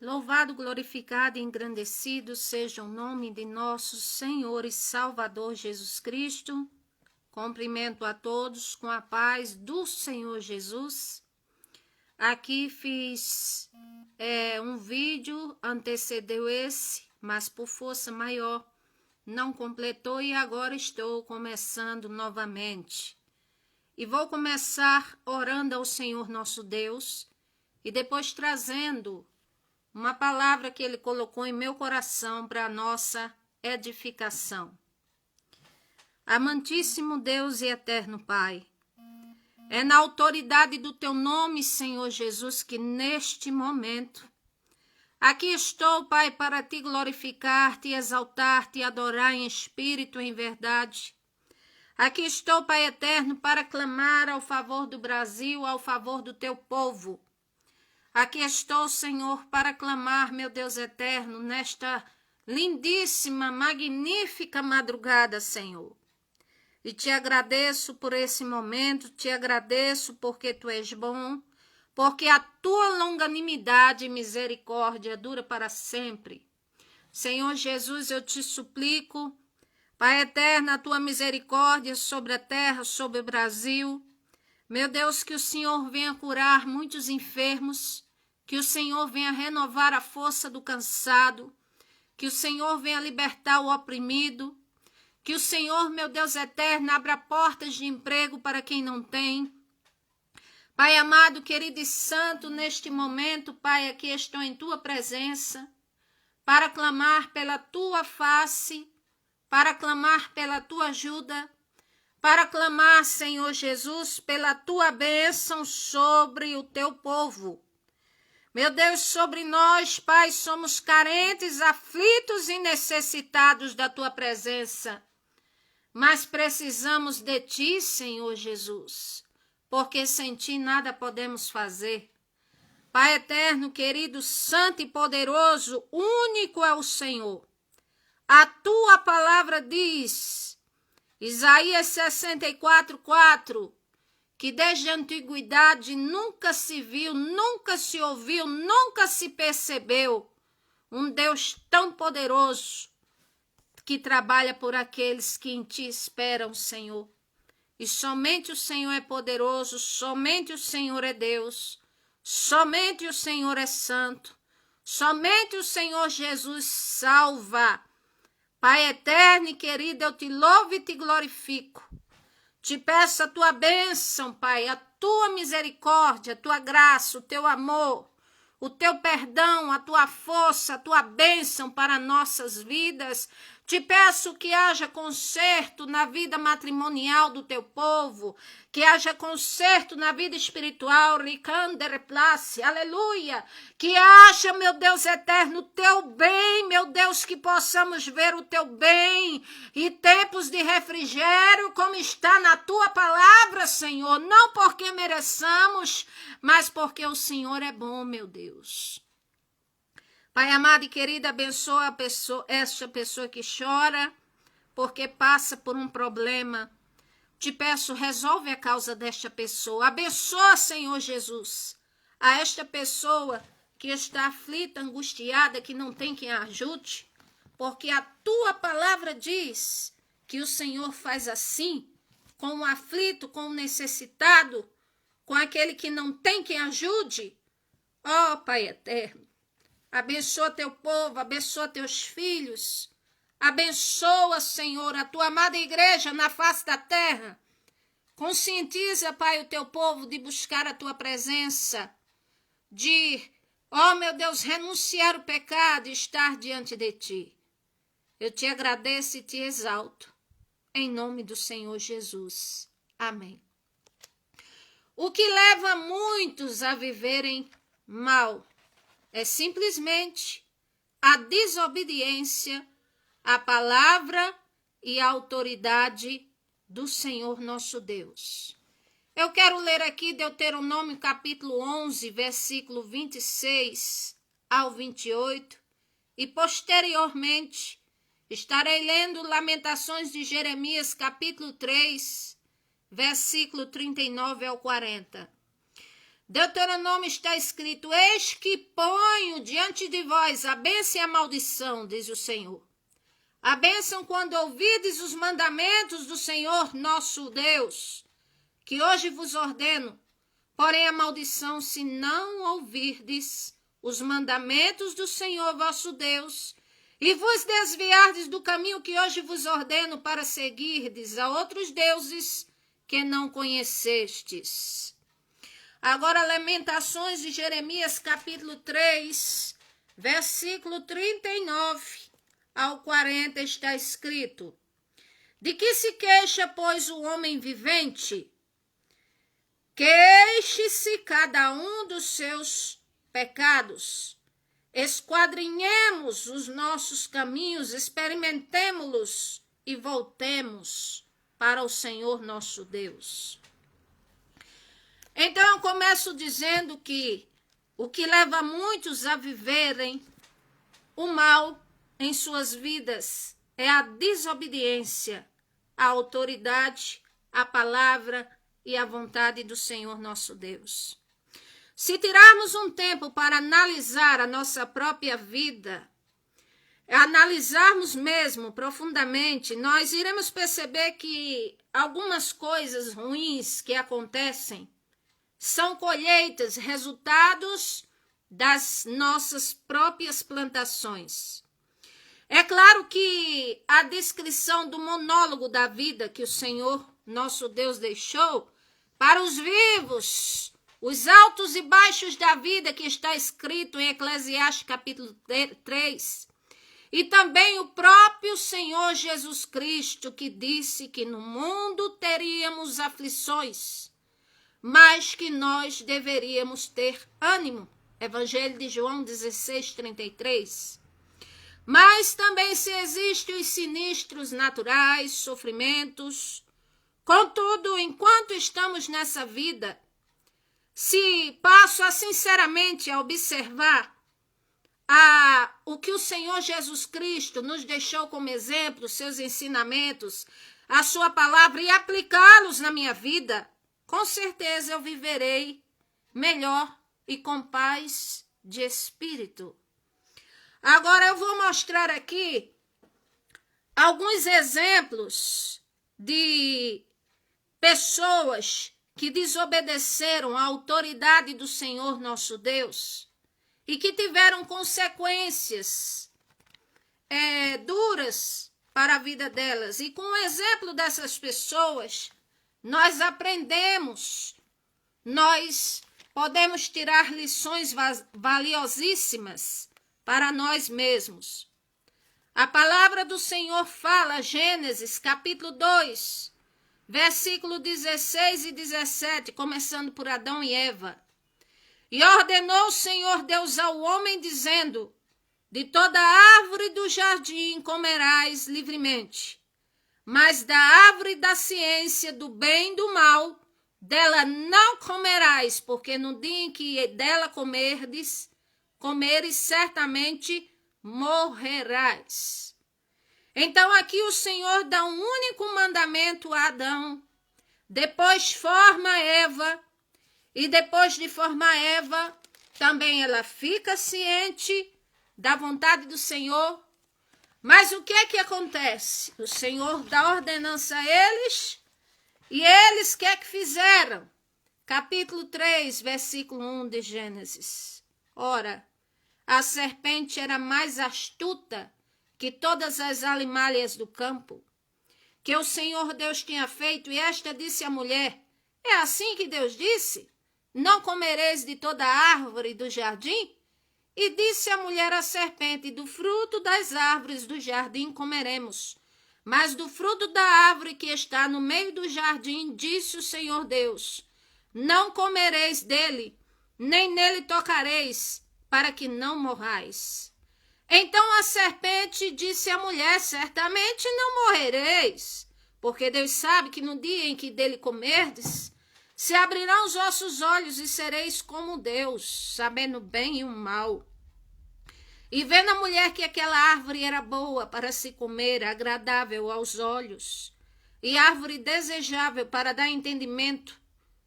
Louvado, glorificado e engrandecido seja o nome de nosso Senhor e Salvador Jesus Cristo. Cumprimento a todos com a paz do Senhor Jesus. Aqui fiz um vídeo, antecedeu esse, mas por força maior não completou e agora estou começando novamente. E vou começar orando ao Senhor nosso Deus e depois trazendo uma palavra que Ele colocou em meu coração para a nossa edificação. Amantíssimo Deus e eterno Pai, é na autoridade do Teu nome, Senhor Jesus, que neste momento aqui estou, Pai, para Te glorificar, Te exaltar, Te adorar em espírito e em verdade. Aqui estou, Pai eterno, para clamar ao favor do Brasil, ao favor do Teu povo. Aqui estou, Senhor, para clamar, meu Deus eterno, nesta lindíssima, magnífica madrugada, Senhor. E te agradeço por esse momento, te agradeço porque tu és bom, porque a tua longanimidade e misericórdia dura para sempre. Senhor Jesus, eu te suplico, Pai eterno, a tua misericórdia sobre a terra, sobre o Brasil. Meu Deus, que o Senhor venha curar muitos enfermos, que o Senhor venha renovar a força do cansado, que o Senhor venha libertar o oprimido, que o Senhor, meu Deus eterno, abra portas de emprego para quem não tem. Pai amado, querido e santo, neste momento, Pai, aqui estou em tua presença, para clamar pela tua face, para clamar pela tua ajuda, para clamar, Senhor Jesus, pela tua bênção sobre o teu povo. Meu Deus, sobre nós, Pai, somos carentes, aflitos e necessitados da tua presença. Mas precisamos de ti, Senhor Jesus, porque sem ti nada podemos fazer. Pai eterno, querido, santo e poderoso, único é o Senhor. A tua palavra diz, Isaías 64:4, que desde a antiguidade nunca se viu, nunca se ouviu, nunca se percebeu um Deus tão poderoso que trabalha por aqueles que em ti esperam, Senhor. E somente o Senhor é poderoso, somente o Senhor é Deus, somente o Senhor é santo, somente o Senhor Jesus salva. Pai eterno e querido, eu te louvo e te glorifico. Te peço a tua bênção, Pai, a tua misericórdia, a tua graça, o teu amor, o teu perdão, a tua força, a tua bênção para nossas vidas. Te peço que haja conserto na vida matrimonial do teu povo, que haja conserto na vida espiritual, aleluia, que haja, meu Deus eterno, o teu bem, meu Deus, que possamos ver o teu bem e tempos de refrigério, como está na tua palavra, Senhor, não porque mereçamos, mas porque o Senhor é bom, meu Deus. Pai amado e querido, abençoa esta pessoa que chora porque passa por um problema. Te peço, resolve a causa desta pessoa. Abençoa, Senhor Jesus, a esta pessoa que está aflita, angustiada, que não tem quem a ajude, porque a tua palavra diz que o Senhor faz assim, com o aflito, com o necessitado, com aquele que não tem quem ajude. Ó, Pai eterno, abençoa teu povo, abençoa teus filhos. Abençoa, Senhor, a tua amada igreja na face da terra. Conscientiza, Pai, o teu povo de buscar a tua presença, de, ó meu Deus, renunciar o pecado e estar diante de ti. Eu te agradeço e te exalto, em nome do Senhor Jesus. Amém. O que leva muitos a viverem mal é simplesmente a desobediência à palavra e à autoridade do Senhor nosso Deus. Eu quero ler aqui Deuteronômio capítulo 11, versículo 26 ao 28, e posteriormente estarei lendo Lamentações de Jeremias capítulo 3, versículo 39 ao 40. Deuteronômio está escrito: eis que ponho diante de vós a bênção e a maldição, diz o Senhor. A bênção quando ouvides os mandamentos do Senhor nosso Deus, que hoje vos ordeno, porém a maldição se não ouvirdes os mandamentos do Senhor vosso Deus, e vos desviardes do caminho que hoje vos ordeno para seguirdes a outros deuses que não conhecestes. Agora, Lamentações de Jeremias, capítulo 3, versículo 39 ao 40, está escrito: de que se queixa, pois, o homem vivente? Queixe-se cada um dos seus pecados. Esquadrinhemos os nossos caminhos, experimentemo-los e voltemos para o Senhor nosso Deus. Então eu começo dizendo que o que leva muitos a viverem o mal em suas vidas é a desobediência à autoridade, à palavra e à vontade do Senhor nosso Deus. Se tirarmos um tempo para analisar a nossa própria vida, analisarmos mesmo profundamente, nós iremos perceber que algumas coisas ruins que acontecem são colheitas, resultados das nossas próprias plantações. É claro que a descrição do monólogo da vida que o Senhor nosso Deus deixou para os vivos, os altos e baixos da vida que está escrito em Eclesiastes capítulo 3, e também o próprio Senhor Jesus Cristo que disse que no mundo teríamos aflições, mas que nós deveríamos ter ânimo. Evangelho de João 16:33. Mas também se existem os sinistros naturais, sofrimentos. Contudo, enquanto estamos nessa vida, se passo a sinceramente a observar o que o Senhor Jesus Cristo nos deixou como exemplo, seus ensinamentos, a sua palavra, e aplicá-los na minha vida, com certeza eu viverei melhor e com paz de espírito. Agora eu vou mostrar aqui alguns exemplos de pessoas que desobedeceram à autoridade do Senhor nosso Deus e que tiveram consequências duras para a vida delas. E com o exemplo dessas pessoas, nós aprendemos, nós podemos tirar lições valiosíssimas para nós mesmos. A palavra do Senhor fala, Gênesis capítulo 2, versículo 16 e 17, começando por Adão e Eva. E ordenou o Senhor Deus ao homem, dizendo: de toda árvore do jardim comerás livremente, mas da árvore da ciência do bem e do mal, dela não comerás, porque no dia em que dela comeres, certamente morrerás. Então aqui o Senhor dá um único mandamento a Adão, depois forma Eva, e depois de formar Eva, também ela fica ciente da vontade do Senhor. Mas o que é que acontece? O Senhor dá ordenança a eles, e eles o que é que fizeram? Capítulo 3, versículo 1 de Gênesis. Ora, a serpente era mais astuta que todas as alimálias do campo, que o Senhor Deus tinha feito, e esta disse à mulher: é assim que Deus disse? Não comereis de toda árvore do jardim? E disse a mulher à serpente: do fruto das árvores do jardim comeremos, mas do fruto da árvore que está no meio do jardim, disse o Senhor Deus: não comereis dele, nem nele tocareis, para que não morrais. Então a serpente disse à mulher: certamente não morrereis, porque Deus sabe que no dia em que dele comerdes, se abrirão os vossos olhos e sereis como Deus, sabendo o bem e o mal. E vendo a mulher que aquela árvore era boa para se comer, agradável aos olhos, e árvore desejável para dar entendimento,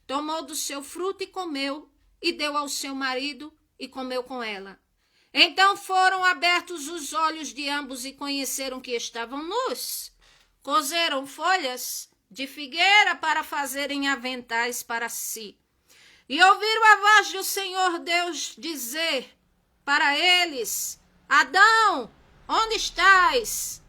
tomou do seu fruto e comeu, e deu ao seu marido e comeu com ela. Então foram abertos os olhos de ambos e conheceram que estavam nus. Coseram folhas de figueira para fazerem aventais para si. E ouviram a voz do Senhor Deus dizer para eles: Adão, onde estás?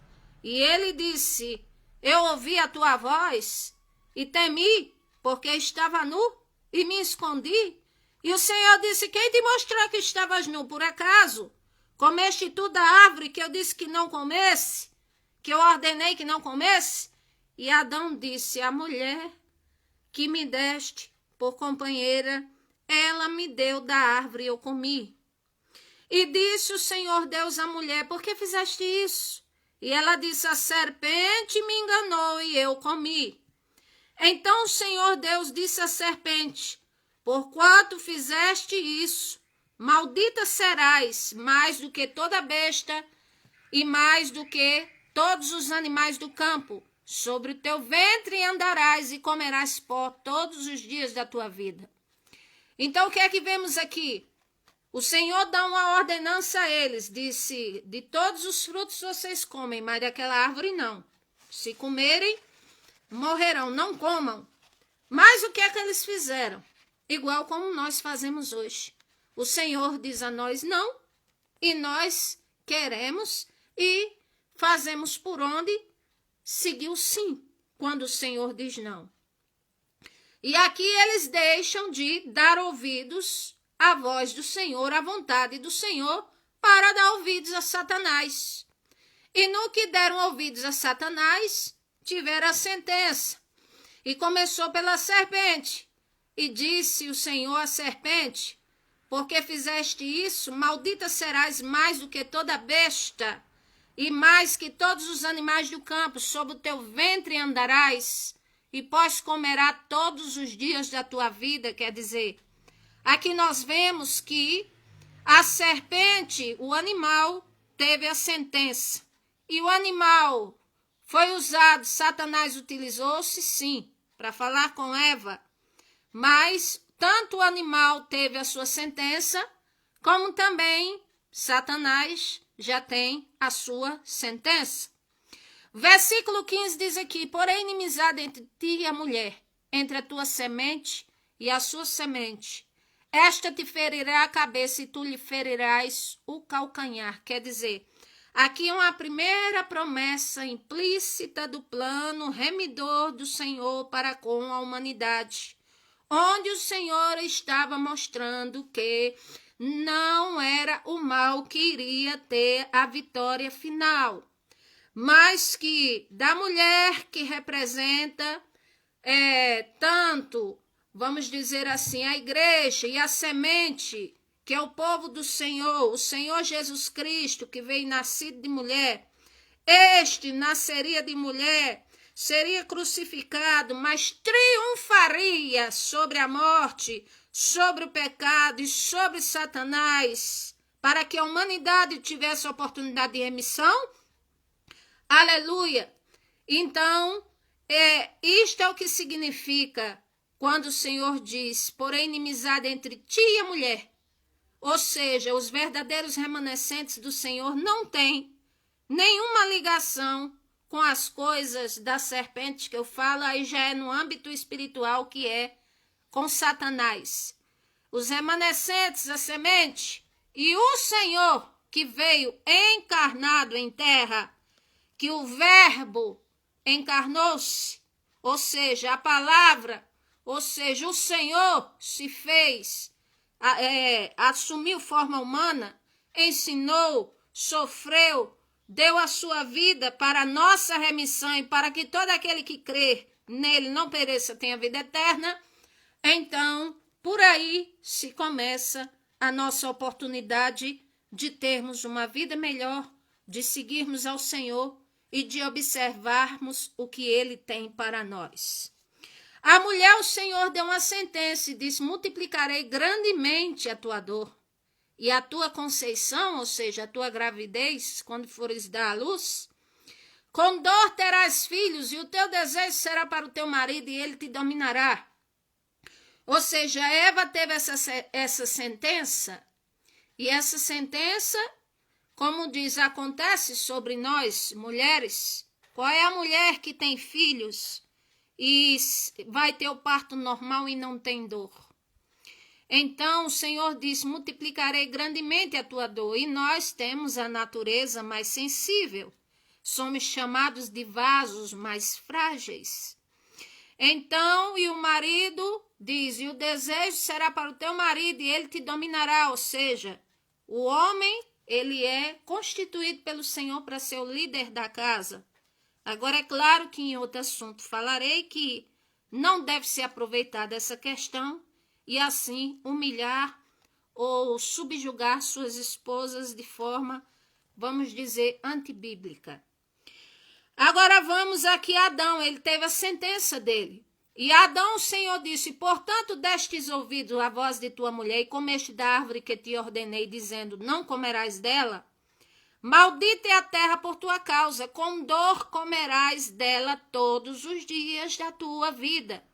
E ele disse: Eu ouvi a tua voz e temi, porque estava nu e me escondi. E o Senhor disse: Quem te mostrou que estavas nu? Por acaso comeste tu da árvore que eu disse que não comesse? Que eu ordenei que não comesse? E Adão disse: A mulher que me deste por companheira, ela me deu da árvore e eu comi. E disse o Senhor Deus à mulher: Por que fizeste isso? E ela disse: A serpente me enganou e eu comi. Então o Senhor Deus disse à serpente: Porquanto fizeste isso, maldita serás mais do que toda besta e mais do que todos os animais do campo. Sobre o teu ventre andarás e comerás pó todos os dias da tua vida. Então o que é que vemos aqui? O Senhor dá uma ordenança a eles, disse: de todos os frutos vocês comem, mas daquela árvore não. Se comerem, morrerão, não comam. Mas o que é que eles fizeram? Igual como nós fazemos hoje. O Senhor diz a nós não, e nós queremos e fazemos por onde seguir o sim, quando o Senhor diz não. E aqui eles deixam de dar ouvidos à voz do Senhor, à vontade do Senhor, para dar ouvidos a Satanás. E no que deram ouvidos a Satanás, tiveram a sentença. E começou pela serpente. E disse o Senhor à serpente: Porque fizeste isso, maldita serás mais do que toda besta, e mais que todos os animais do campo. Sob o teu ventre andarás, e pós comerá todos os dias da tua vida. Quer dizer, aqui nós vemos que a serpente, o animal, teve a sentença. E o animal foi usado, Satanás utilizou-se, sim, para falar com Eva. Mas tanto o animal teve a sua sentença, como também Satanás já tem a sua sentença. Versículo 15 diz aqui: Porém, inimizade entre ti e a mulher, entre a tua semente e a sua semente. Esta te ferirá a cabeça e tu lhe ferirás o calcanhar. Quer dizer, aqui é uma primeira promessa implícita do plano remidor do Senhor para com a humanidade, onde o Senhor estava mostrando que não era o mal que iria ter a vitória final, mas que da mulher que representa tanto, vamos dizer assim, a igreja e a semente, que é o povo do Senhor, o Senhor Jesus Cristo, que veio nascido de mulher, este nasceria de mulher, seria crucificado, mas triunfaria sobre a morte, sobre o pecado e sobre Satanás, para que a humanidade tivesse a oportunidade de remissão. Aleluia! Então, isto é o que significa quando o Senhor diz: porém, inimizade entre ti e a mulher. Ou seja, os verdadeiros remanescentes do Senhor não têm nenhuma ligação com as coisas da serpente que eu falo, aí já é no âmbito espiritual, que é com Satanás. Os remanescentes, a semente, e o Senhor que veio encarnado em terra, que o verbo encarnou-se, ou seja, a palavra, ou seja, o Senhor se fez, assumiu forma humana, ensinou, sofreu, deu a sua vida para a nossa remissão e para que todo aquele que crê nele não pereça, tenha vida eterna. Então, por aí se começa a nossa oportunidade de termos uma vida melhor, de seguirmos ao Senhor e de observarmos o que Ele tem para nós. A mulher, o Senhor deu uma sentença e disse: multiplicarei grandemente a tua dor. E a tua conceição, ou seja, a tua gravidez, quando fores dar à luz, com dor terás filhos, e o teu desejo será para o teu marido, e ele te dominará. Ou seja, Eva teve essa sentença, e essa sentença, como diz, acontece sobre nós, mulheres. Qual é a mulher que tem filhos e vai ter o parto normal e não tem dor? Então o Senhor diz, multiplicarei grandemente a tua dor. E nós temos a natureza mais sensível. Somos chamados de vasos mais frágeis. Então, e o marido diz, e o desejo será para o teu marido e ele te dominará. Ou seja, o homem, ele é constituído pelo Senhor para ser o líder da casa. Agora, é claro que em outro assunto falarei que não deve se aproveitar dessa questão e assim humilhar ou subjugar suas esposas de forma, vamos dizer, antibíblica. Agora vamos aqui a Adão, ele teve a sentença dele. E Adão, o Senhor disse, portanto destes ouvidos à voz de tua mulher e comeste da árvore que te ordenei, dizendo, não comerás dela. Maldita é a terra por tua causa, com dor comerás dela todos os dias da tua vida.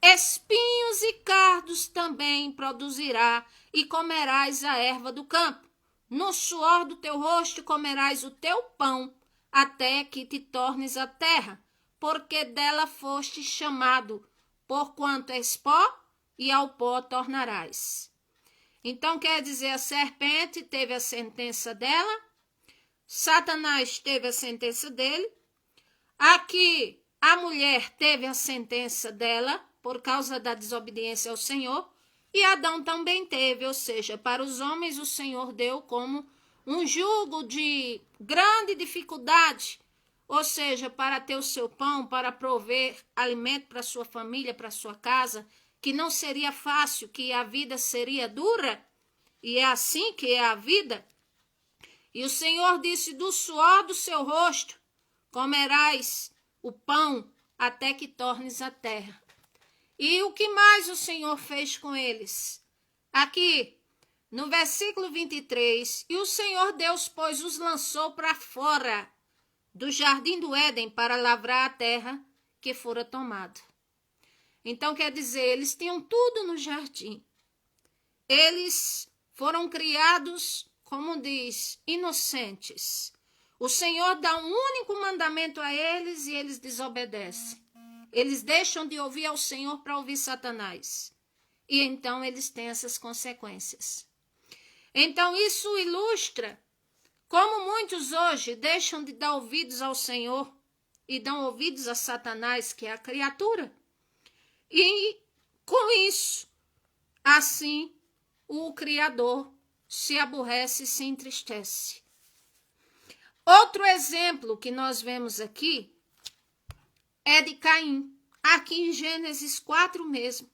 Espinhos e cardos também produzirá, e comerás a erva do campo. No suor do teu rosto comerás o teu pão, até que te tornes a terra, porque dela foste chamado, porquanto és pó, e ao pó tornarás. Então quer dizer, a serpente teve a sentença dela, Satanás teve a sentença dele, aqui a mulher teve a sentença dela, por causa da desobediência ao Senhor, e Adão também teve, ou seja, para os homens o Senhor deu como um jugo de grande dificuldade, ou seja, para ter o seu pão, para prover alimento para sua família, para sua casa, que não seria fácil, que a vida seria dura, e é assim que é a vida. E o Senhor disse, do suor do seu rosto comerás o pão até que tornes a terra. E o que mais o Senhor fez com eles? Aqui, no versículo 23, e o Senhor Deus, pois, os lançou para fora do jardim do Éden para lavrar a terra que fora tomada. Então, quer dizer, eles tinham tudo no jardim. Eles foram criados, como diz, inocentes. O Senhor dá um único mandamento a eles e eles desobedecem. Eles deixam de ouvir ao Senhor para ouvir Satanás. E então eles têm essas consequências. Então isso ilustra como muitos hoje deixam de dar ouvidos ao Senhor e dão ouvidos a Satanás, que é a criatura. E com isso, assim, o Criador se aborrece e se entristece. Outro exemplo que nós vemos aqui é de Caim, aqui em Gênesis 4 mesmo.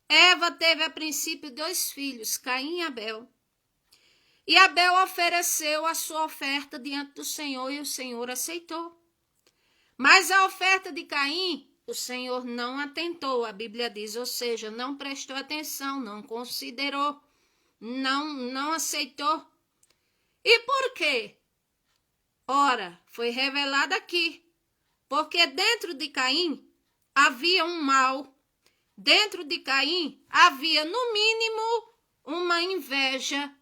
Eva teve a princípio 2 filhos, Caim e Abel. E Abel ofereceu a sua oferta diante do Senhor e o Senhor aceitou. Mas a oferta de Caim, o Senhor não atentou, a Bíblia diz, ou seja, não prestou atenção, não considerou, não aceitou. E por quê? Ora, foi revelado aqui. Porque dentro de Caim havia um mal, dentro de Caim havia, no mínimo, uma inveja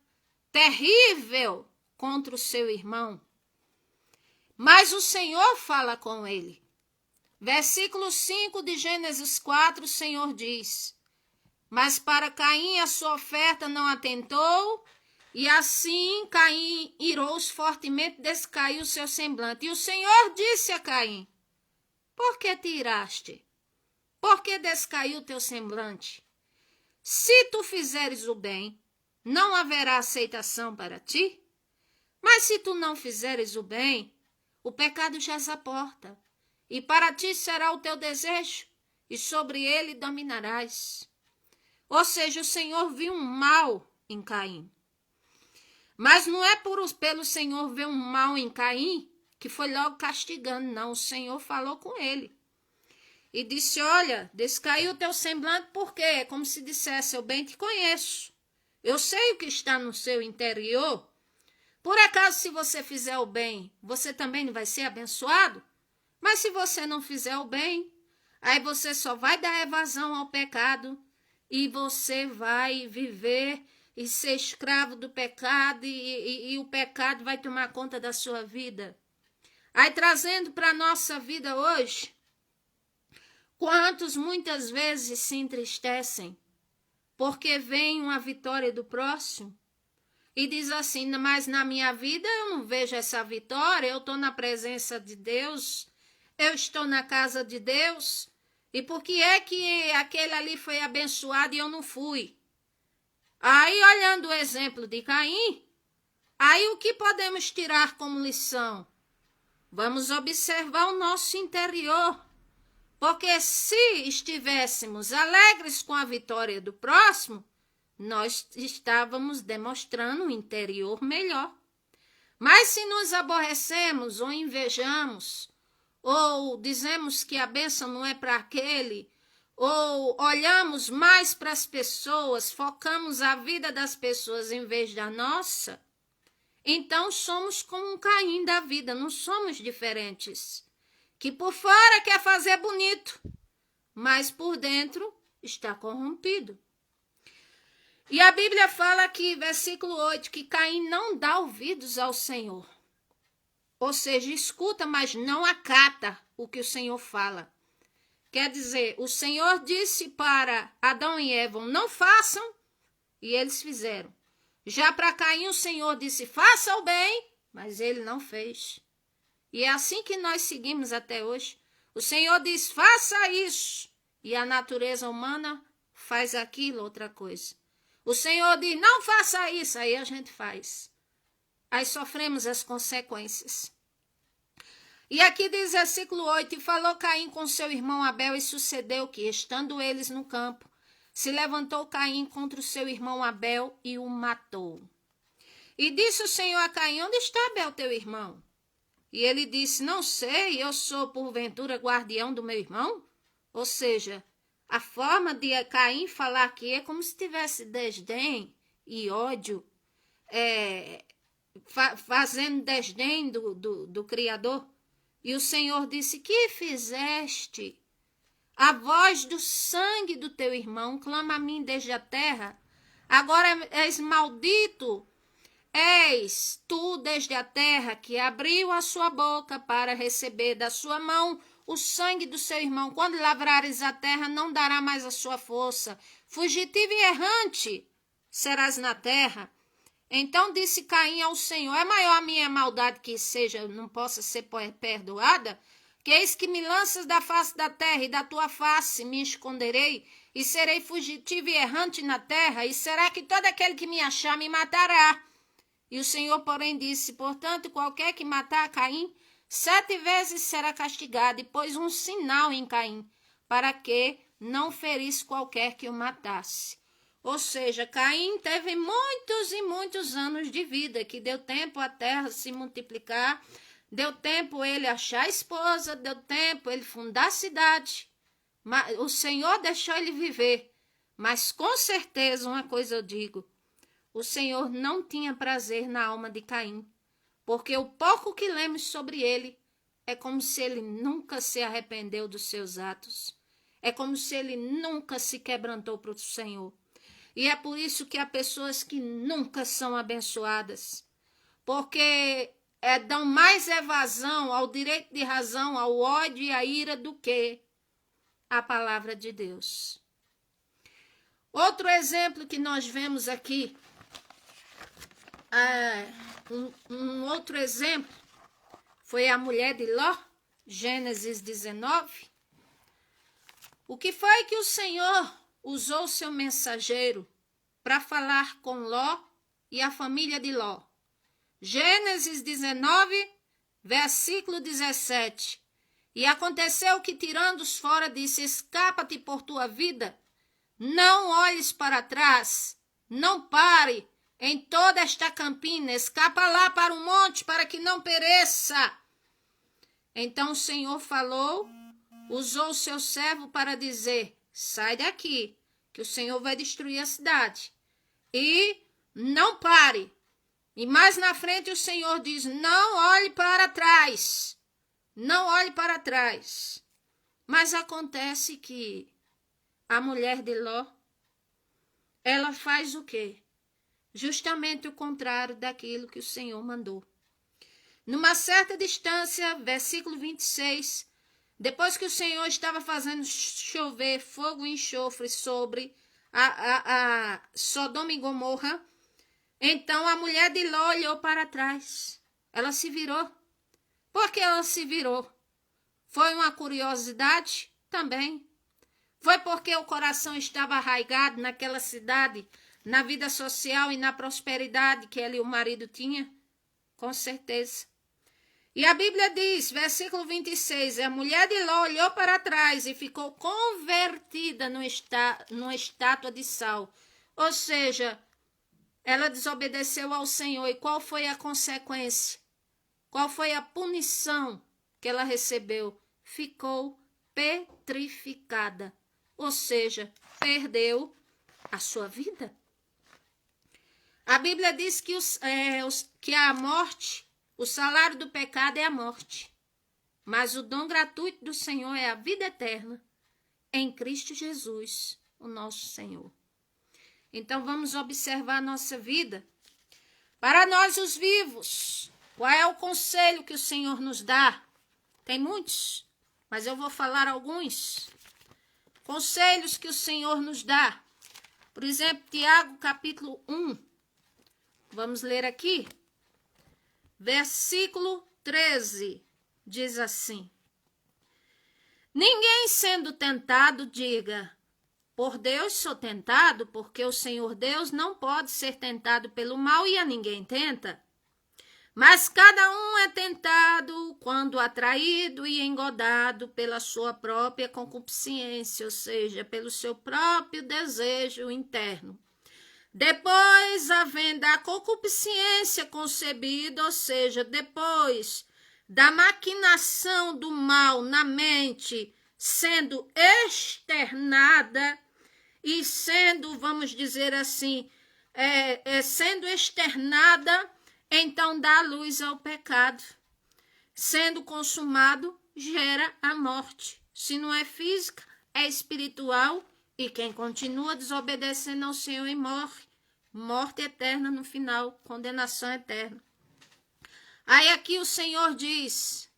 terrível contra o seu irmão. Mas o Senhor fala com ele. Versículo 5 de Gênesis 4, o Senhor diz, mas para Caim a sua oferta não atentou, e assim Caim irou-se fortemente, descaiu o seu semblante. E o Senhor disse a Caim, por que te iraste? Por que descaiu teu semblante? Se tu fizeres o bem, não haverá aceitação para ti? Mas se tu não fizeres o bem, o pecado jaz à porta, e para ti será o teu desejo, e sobre ele dominarás. Ou seja, o Senhor viu um mal em Caim. Mas não é pelo Senhor ver um mal em Caim que foi logo castigando, não. O Senhor falou com ele e disse, olha, descaiu o teu semblante, por quê? É como se dissesse, eu bem te conheço. Eu sei o que está no seu interior. Por acaso, se você fizer o bem, você também não vai ser abençoado? Mas se você não fizer o bem, aí você só vai dar evasão ao pecado e você vai viver e ser escravo do pecado e o pecado vai tomar conta da sua vida. Aí trazendo para a nossa vida hoje, quantos muitas vezes se entristecem porque vem uma vitória do próximo e diz assim, mas na minha vida eu não vejo essa vitória, eu estou na presença de Deus, eu estou na casa de Deus, e por que é que aquele ali foi abençoado e eu não fui? Aí, olhando o exemplo de Caim, aí o que podemos tirar como lição? Vamos observar o nosso interior, porque se estivéssemos alegres com a vitória do próximo, nós estávamos demonstrando um interior melhor. Mas se nos aborrecemos ou invejamos, ou dizemos que a bênção não é para aquele, ou olhamos mais para as pessoas, focamos a vida das pessoas em vez da nossa, então somos como um Caim da vida, não somos diferentes. Que por fora quer fazer bonito, mas por dentro está corrompido. E a Bíblia fala aqui, versículo 8, que Caim não dá ouvidos ao Senhor. Ou seja, escuta, mas não acata o que o Senhor fala. Quer dizer, o Senhor disse para Adão e Eva, não façam, e eles fizeram. Já para Caim, o Senhor disse, faça o bem, mas ele não fez. E é assim que nós seguimos até hoje. O Senhor diz, faça isso, e a natureza humana faz aquilo, outra coisa. O Senhor diz, não faça isso, aí a gente faz. Aí sofremos as consequências. E aqui diz versículo 8, e falou Caim com seu irmão Abel, e sucedeu que, estando eles no campo, se levantou Caim contra o seu irmão Abel e o matou. E disse o Senhor a Caim, onde está Abel teu irmão? E ele disse, não sei, eu sou porventura guardião do meu irmão? Ou seja, a forma de Caim falar aqui é como se tivesse desdém e ódio, fazendo desdém do Criador. E o Senhor disse, que fizeste? A voz do sangue do teu irmão clama a mim desde a terra. Agora és maldito, és tu desde a terra, que abriu a sua boca para receber da sua mão o sangue do seu irmão. Quando lavrares a terra, não dará mais a sua força. Fugitivo e errante serás na terra. Então disse Caim ao Senhor, é maior a minha maldade que seja, não possa ser perdoada? Que eis que me lanças da face da terra, e da tua face me esconderei, e serei fugitivo e errante na terra, e será que todo aquele que me achar me matará? E o Senhor, porém, disse, portanto, qualquer que matar a Caim, 7 vezes será castigado, e pôs um sinal em Caim, para que não ferisse qualquer que o matasse. Ou seja, Caim teve muitos e muitos anos de vida, que deu tempo a terra se multiplicar, deu tempo ele achar esposa, deu tempo ele fundar a cidade. Mas o Senhor deixou ele viver. Mas com certeza, uma coisa eu digo, o Senhor não tinha prazer na alma de Caim, porque o pouco que lemos sobre ele é como se ele nunca se arrependeu dos seus atos. É como se ele nunca se quebrantou para o Senhor. E é por isso que há pessoas que nunca são abençoadas, porque dão mais evasão ao direito de razão, ao ódio e à ira do que a palavra de Deus. Outro exemplo que nós vemos aqui, um outro exemplo, foi a mulher de Ló, Gênesis 19. O que foi que o Senhor usou seu mensageiro para falar com Ló e a família de Ló? Gênesis 19, versículo 17. E aconteceu que, tirando-os fora, disse, escapa-te por tua vida, não olhes para trás, não pare em toda esta campina, escapa lá para o monte, para que não pereça. Então o Senhor falou, usou o seu servo para dizer, sai daqui, que o Senhor vai destruir a cidade. E não pare. E mais na frente o Senhor diz, não olhe para trás. Não olhe para trás. Mas acontece que a mulher de Ló ela faz o quê? Justamente o contrário daquilo que o Senhor mandou. Numa certa distância, versículo 26, depois que o Senhor estava fazendo chover fogo e enxofre sobre a Sodoma e Gomorra, então a mulher de Ló olhou para trás. Ela se virou. Por que ela se virou? Foi uma curiosidade? Também. Foi porque o coração estava arraigado naquela cidade, na vida social e na prosperidade que ela e o marido tinham? Com certeza. E a Bíblia diz, versículo 26, a mulher de Ló olhou para trás e ficou convertida numa estátua de sal. Ou seja, ela desobedeceu ao Senhor. E qual foi a consequência? Qual foi a punição que ela recebeu? Ficou petrificada. Ou seja, perdeu a sua vida. A Bíblia diz que a morte, o salário do pecado é a morte. Mas o dom gratuito do Senhor é a vida eterna em Cristo Jesus, o nosso Senhor. Então vamos observar a nossa vida. Para nós os vivos, qual é o conselho que o Senhor nos dá? Tem muitos, mas eu vou falar alguns. Conselhos que o Senhor nos dá. Por exemplo, Tiago capítulo 1. Vamos ler aqui. Versículo 13. Diz assim: ninguém sendo tentado diga, por Deus sou tentado, porque o Senhor Deus não pode ser tentado pelo mal e a ninguém tenta. Mas cada um é tentado quando atraído e engodado pela sua própria concupiscência, ou seja, pelo seu próprio desejo interno. Depois, havendo a concupiscência concebida, ou seja, depois da maquinação do mal na mente sendo externada e sendo, vamos dizer assim, sendo externada, então dá luz ao pecado. Sendo consumado, gera a morte. Se não é física, é espiritual, e quem continua desobedecendo ao Senhor e morre, morte eterna no final, condenação eterna. Aí aqui o Senhor diz,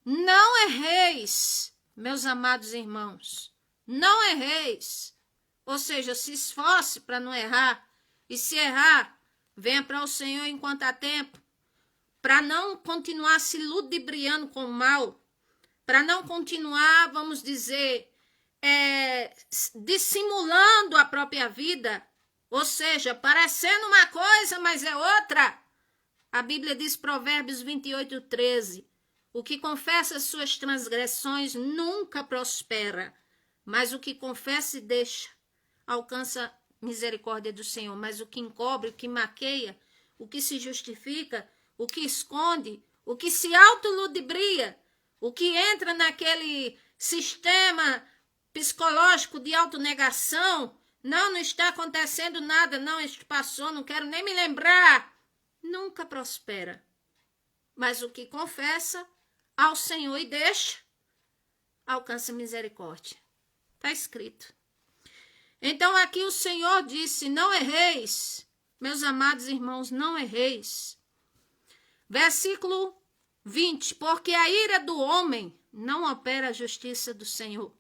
não erreis, meus amados irmãos, não erreis. Ou seja, se esforce para não errar, e se errar, venha para o Senhor enquanto há tempo, para não continuar se ludibriando com o mal, para não continuar, vamos dizer, dissimulando a própria vida, ou seja, parecendo uma coisa, mas é outra. A Bíblia diz, Provérbios 28, 13, o que confessa suas transgressões nunca prospera, mas o que confessa e deixa alcança misericórdia do Senhor. Mas o que encobre, o que maqueia, o que se justifica, o que esconde, o que se autoludibria, o que entra naquele sistema psicológico de autonegação, não está acontecendo nada, não, isso passou, não quero nem me lembrar, nunca prospera. Mas o que confessa ao Senhor e deixa, alcança misericórdia. Está escrito. Então aqui o Senhor disse, não erreis, meus amados irmãos, não erreis. Versículo 20, porque a ira do homem não opera a justiça do Senhor.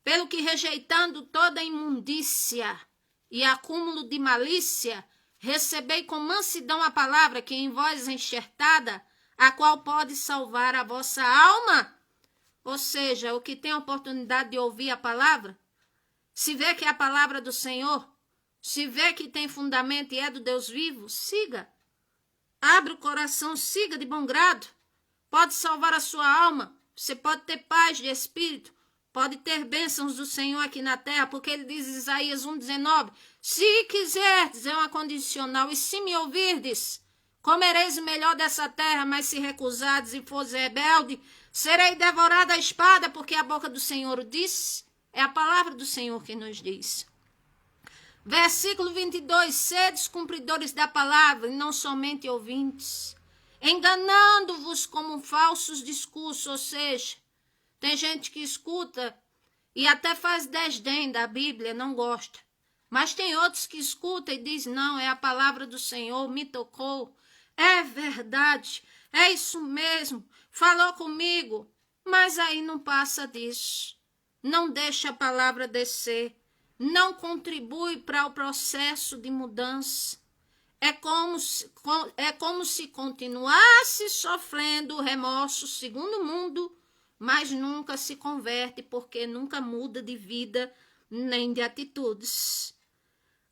Pelo que rejeitando toda imundícia e acúmulo de malícia, recebei com mansidão a palavra que em vós é enxertada, a qual pode salvar a vossa alma. Ou seja, o que tem a oportunidade de ouvir a palavra, se vê que é a palavra do Senhor, se vê que tem fundamento e é do Deus vivo, siga. Abre o coração, siga de bom grado. Pode salvar a sua alma. Você pode ter paz de espírito. Pode ter bênçãos do Senhor aqui na terra, porque ele diz em Isaías 1,19, se quiserdes, é uma condicional, e se me ouvirdes, comereis o melhor dessa terra, mas se recusardes e fores rebelde, serei devorada a espada, porque a boca do Senhor o disse. É a palavra do Senhor que nos diz. Versículo 22, sedes cumpridores da palavra, e não somente ouvintes, enganando-vos como falsos discursos, ou seja, tem gente que escuta e até faz desdém da Bíblia, não gosta. Mas tem outros que escutam e dizem, não, é a palavra do Senhor, me tocou, é verdade, é isso mesmo, falou comigo. Mas aí não passa disso, não deixa a palavra descer, não contribui para o processo de mudança. É como se continuasse sofrendo remorso segundo o mundo, mas nunca se converte porque nunca muda de vida nem de atitudes.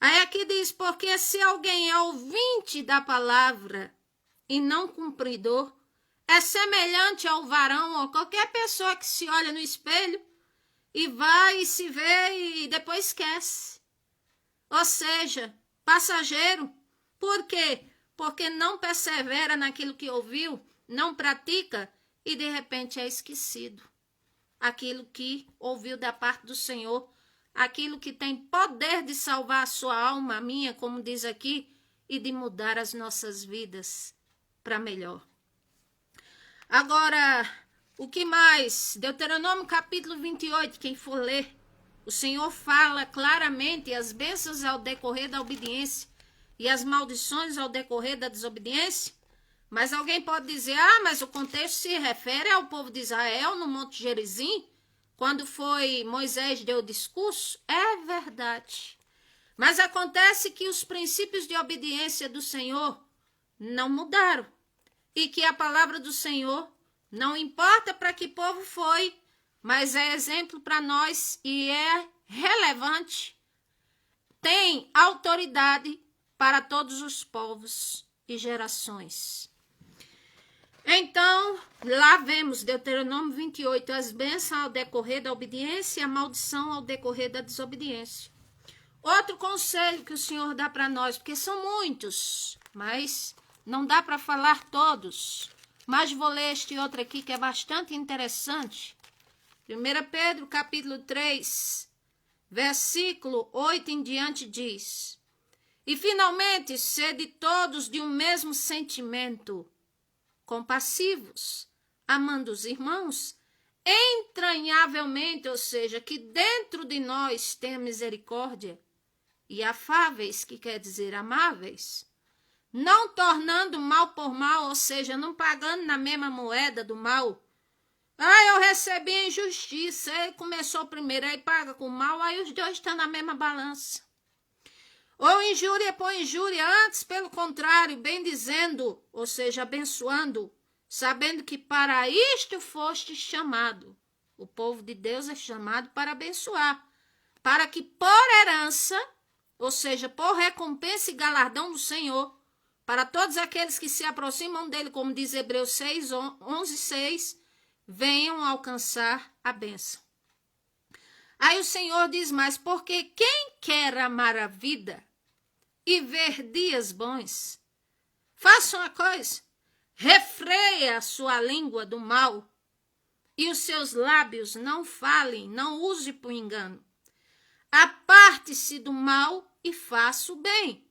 Aí aqui diz, porque se alguém é ouvinte da palavra e não cumpridor, é semelhante ao varão ou qualquer pessoa que se olha no espelho e vai e se vê e depois esquece. Ou seja, passageiro. Por quê? Porque não persevera naquilo que ouviu, não pratica e de repente é esquecido. Aquilo que ouviu da parte do Senhor, aquilo que tem poder de salvar a sua alma, a minha, como diz aqui, e de mudar as nossas vidas para melhor. Agora, o que mais? Deuteronômio capítulo 28, quem for ler, o Senhor fala claramente as bênçãos ao decorrer da obediência e as maldições ao decorrer da desobediência. Mas alguém pode dizer, mas o contexto se refere ao povo de Israel no Monte Gerizim, quando foi Moisés deu o discurso? É verdade. Mas acontece que os princípios de obediência do Senhor não mudaram. E que a palavra do Senhor não importa para que povo foi, mas é exemplo para nós e é relevante. Tem autoridade para todos os povos e gerações. Então, lá vemos Deuteronômio 28, as bênçãos ao decorrer da obediência e a maldição ao decorrer da desobediência. Outro conselho que o Senhor dá para nós, porque são muitos, mas não dá para falar todos. Mas vou ler este outro aqui que é bastante interessante. 1 Pedro capítulo 3, versículo 8 em diante diz: E finalmente, sede todos de um mesmo sentimento, compassivos, amando os irmãos, entranhavelmente, ou seja, que dentro de nós tem misericórdia, e afáveis, que quer dizer amáveis, não tornando mal por mal, ou seja, não pagando na mesma moeda do mal. Eu recebi a injustiça, ele começou primeiro, aí paga com mal, aí os dois estão na mesma balança. Ou injúria por injúria, antes, pelo contrário, bem dizendo, ou seja, abençoando, sabendo que para isto foste chamado. O povo de Deus é chamado para abençoar, para que por herança, ou seja, por recompensa e galardão do Senhor, para todos aqueles que se aproximam dele, como diz Hebreus 6, 11, 6, venham alcançar a bênção. Aí o Senhor diz mais, porque quem quer amar a vida e ver dias bons, faça uma coisa, refreia a sua língua do mal e os seus lábios não falem, não use por engano. Aparte-se do mal e faça o bem.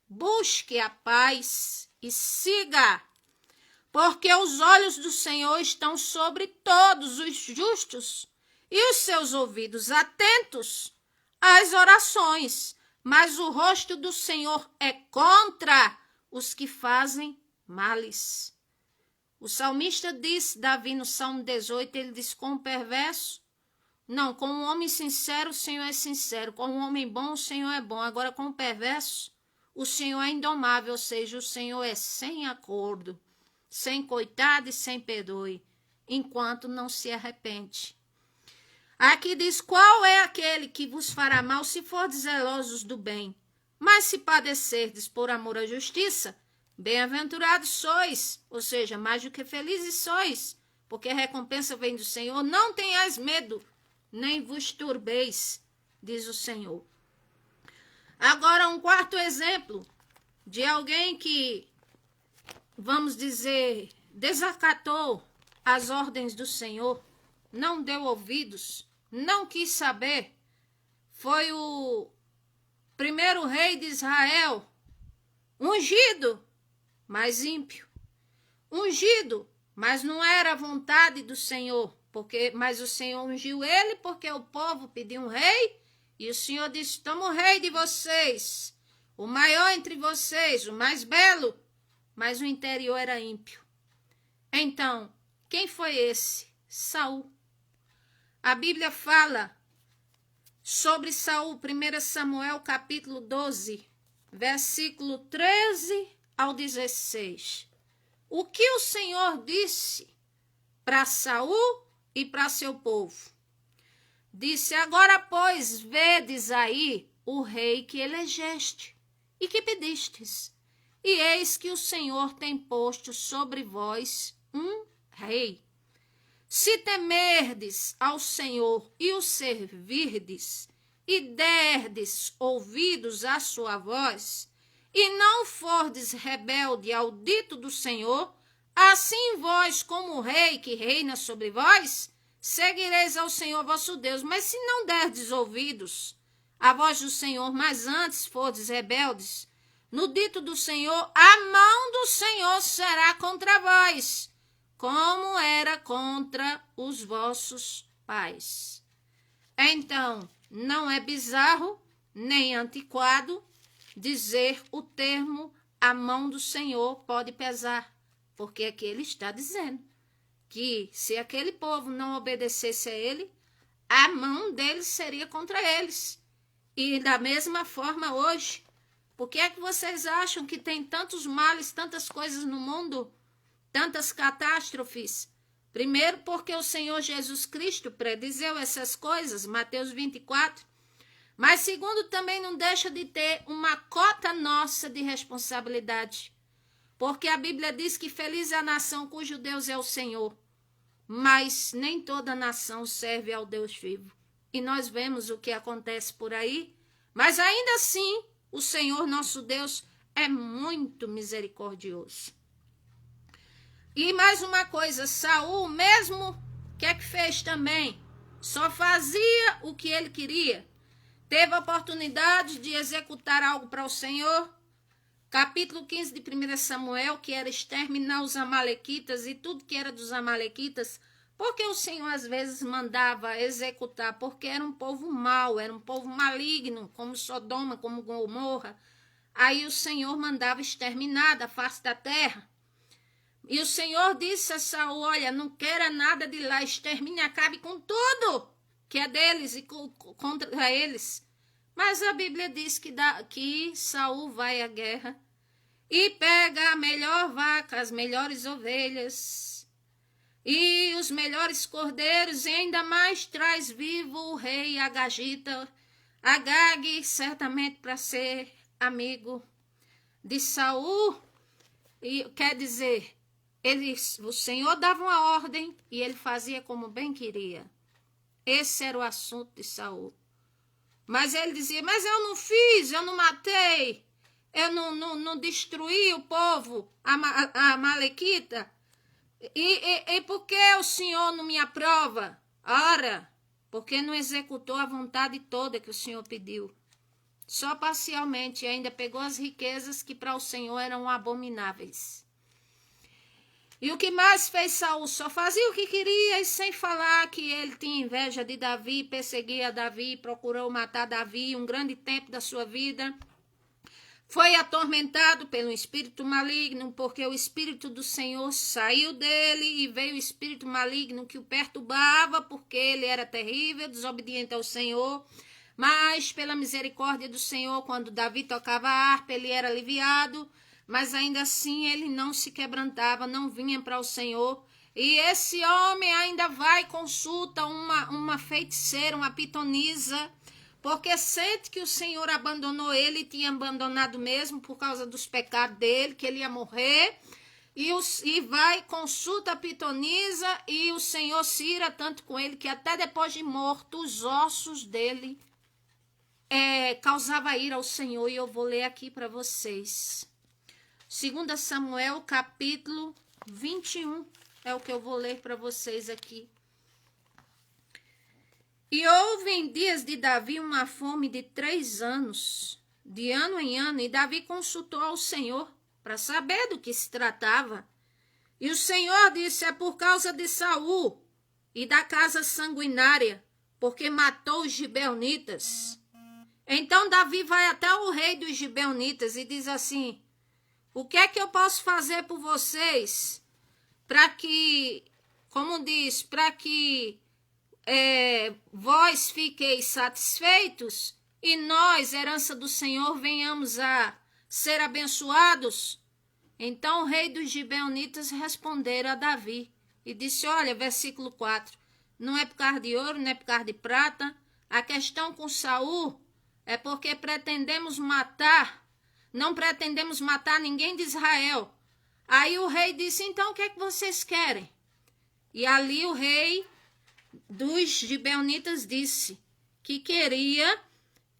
Busque a paz e siga, porque os olhos do Senhor estão sobre todos os justos e os seus ouvidos atentos às orações, mas o rosto do Senhor é contra os que fazem males. O salmista diz, Davi no Salmo 18, ele diz, com o perverso, não, com um homem sincero o Senhor é sincero, com um homem bom o Senhor é bom, agora com o perverso o Senhor é indomável, ou seja, o Senhor é sem acordo, sem coitado e sem perdoe, enquanto não se arrepende. Aqui diz, qual é aquele que vos fará mal se for zelosos do bem? Mas se padecerdes por amor à justiça, bem-aventurados sois, ou seja, mais do que felizes sois, porque a recompensa vem do Senhor. Não tenhais medo, nem vos turbeis, diz o Senhor. Agora, um quarto exemplo de alguém que, vamos dizer, desacatou as ordens do Senhor, não deu ouvidos, não quis saber, foi o primeiro rei de Israel, ungido, mas ímpio. Ungido, mas não era a vontade do Senhor, mas o Senhor ungiu ele porque o povo pediu um rei E o Senhor disse: toma o rei de vocês, o maior entre vocês, o mais belo. Mas o interior era ímpio. Então, quem foi esse? Saul. A Bíblia fala sobre Saul, 1 Samuel capítulo 12, versículo 13 ao 16. O que o Senhor disse para Saul e para seu povo? Disse: agora, pois, vedes aí o rei que elegeste e que pedistes. E eis que o Senhor tem posto sobre vós um rei. Se temerdes ao Senhor e o servirdes, e derdes ouvidos à sua voz, e não fordes rebelde ao dito do Senhor, assim vós, como o rei que reina sobre vós, seguireis ao Senhor vosso Deus. Mas se não derdes ouvidos à voz do Senhor, mas antes fordes rebeldes, no dito do Senhor, a mão do Senhor será contra vós, como era contra os vossos pais. Então, não é bizarro, nem antiquado, dizer o termo a mão do Senhor pode pesar, porque aqui ele está dizendo que se aquele povo não obedecesse a ele, a mão deles seria contra eles. E da mesma forma hoje, por que é que vocês acham que tem tantos males, tantas coisas no mundo, tantas catástrofes? Primeiro, porque o Senhor Jesus Cristo predizeu essas coisas, Mateus 24. Mas segundo, também não deixa de ter uma cota nossa de responsabilidade. Porque a Bíblia diz que feliz é a nação cujo Deus é o Senhor. Mas nem toda nação serve ao Deus vivo. E nós vemos o que acontece por aí. Mas ainda assim, o Senhor nosso Deus é muito misericordioso. E mais uma coisa, Saul mesmo, o que é que fez também? Só fazia o que ele queria. Teve a oportunidade de executar algo para o Senhor. Capítulo 15 de 1 Samuel, que era exterminar os amalequitas e tudo que era dos amalequitas, porque o Senhor às vezes mandava executar, porque era um povo mau, era um povo maligno, como Sodoma, como Gomorra. Aí o Senhor mandava exterminar da face da terra. E o Senhor disse a Saul: olha, não queira nada de lá, extermine, acabe com tudo que é deles e contra eles. Mas a Bíblia diz que Saul vai à guerra e pega a melhor vaca, as melhores ovelhas e os melhores cordeiros, e ainda mais traz vivo o rei Agagita, Agag, certamente para ser amigo de Saul. E quer dizer, o Senhor dava uma ordem e ele fazia como bem queria. Esse era o assunto de Saul. Mas ele dizia: mas eu não fiz, eu não matei, eu não destruí o povo, a Amalequita. E por que o Senhor não me aprova? Ora, porque não executou a vontade toda que o Senhor pediu. Só parcialmente, ainda pegou as riquezas que para o Senhor eram abomináveis. E o que mais fez Saul? Só fazia o que queria, e sem falar que ele tinha inveja de Davi, perseguia Davi, procurou matar Davi um grande tempo da sua vida. Foi atormentado pelo espírito maligno, porque o espírito do Senhor saiu dele e veio o espírito maligno que o perturbava, porque ele era terrível, desobediente ao Senhor. Mas pela misericórdia do Senhor, quando Davi tocava a harpa, ele era aliviado. Mas ainda assim ele não se quebrantava, não vinha para o Senhor. E esse homem ainda vai e consulta uma feiticeira, uma pitonisa, porque sente que o Senhor abandonou ele, e tinha abandonado mesmo por causa dos pecados dele, que ele ia morrer. E vai e consulta a pitonisa, e o Senhor se ira tanto com ele que até depois de morto os ossos dele causava ira ao Senhor. E eu vou ler aqui para vocês. 2 Samuel, capítulo 21, é o que eu vou ler para vocês aqui. E houve em dias de Davi uma fome de 3 anos, de ano em ano, e Davi consultou ao Senhor para saber do que se tratava. E o Senhor disse: é por causa de Saul e da casa sanguinária, porque matou os gibeonitas. Então Davi vai até o rei dos gibeonitas e diz assim: o que é que eu posso fazer por vocês para que, como diz, para que vós fiqueis satisfeitos e nós, herança do Senhor, venhamos a ser abençoados? Então o rei dos gibeonitas responderam a Davi e disse: olha, versículo 4, não é por causa de ouro, não é por causa de prata, a questão com Saul é porque não pretendemos matar ninguém de Israel. Aí o rei disse: então o que é que vocês querem? E ali o rei dos gibeonitas disse que queria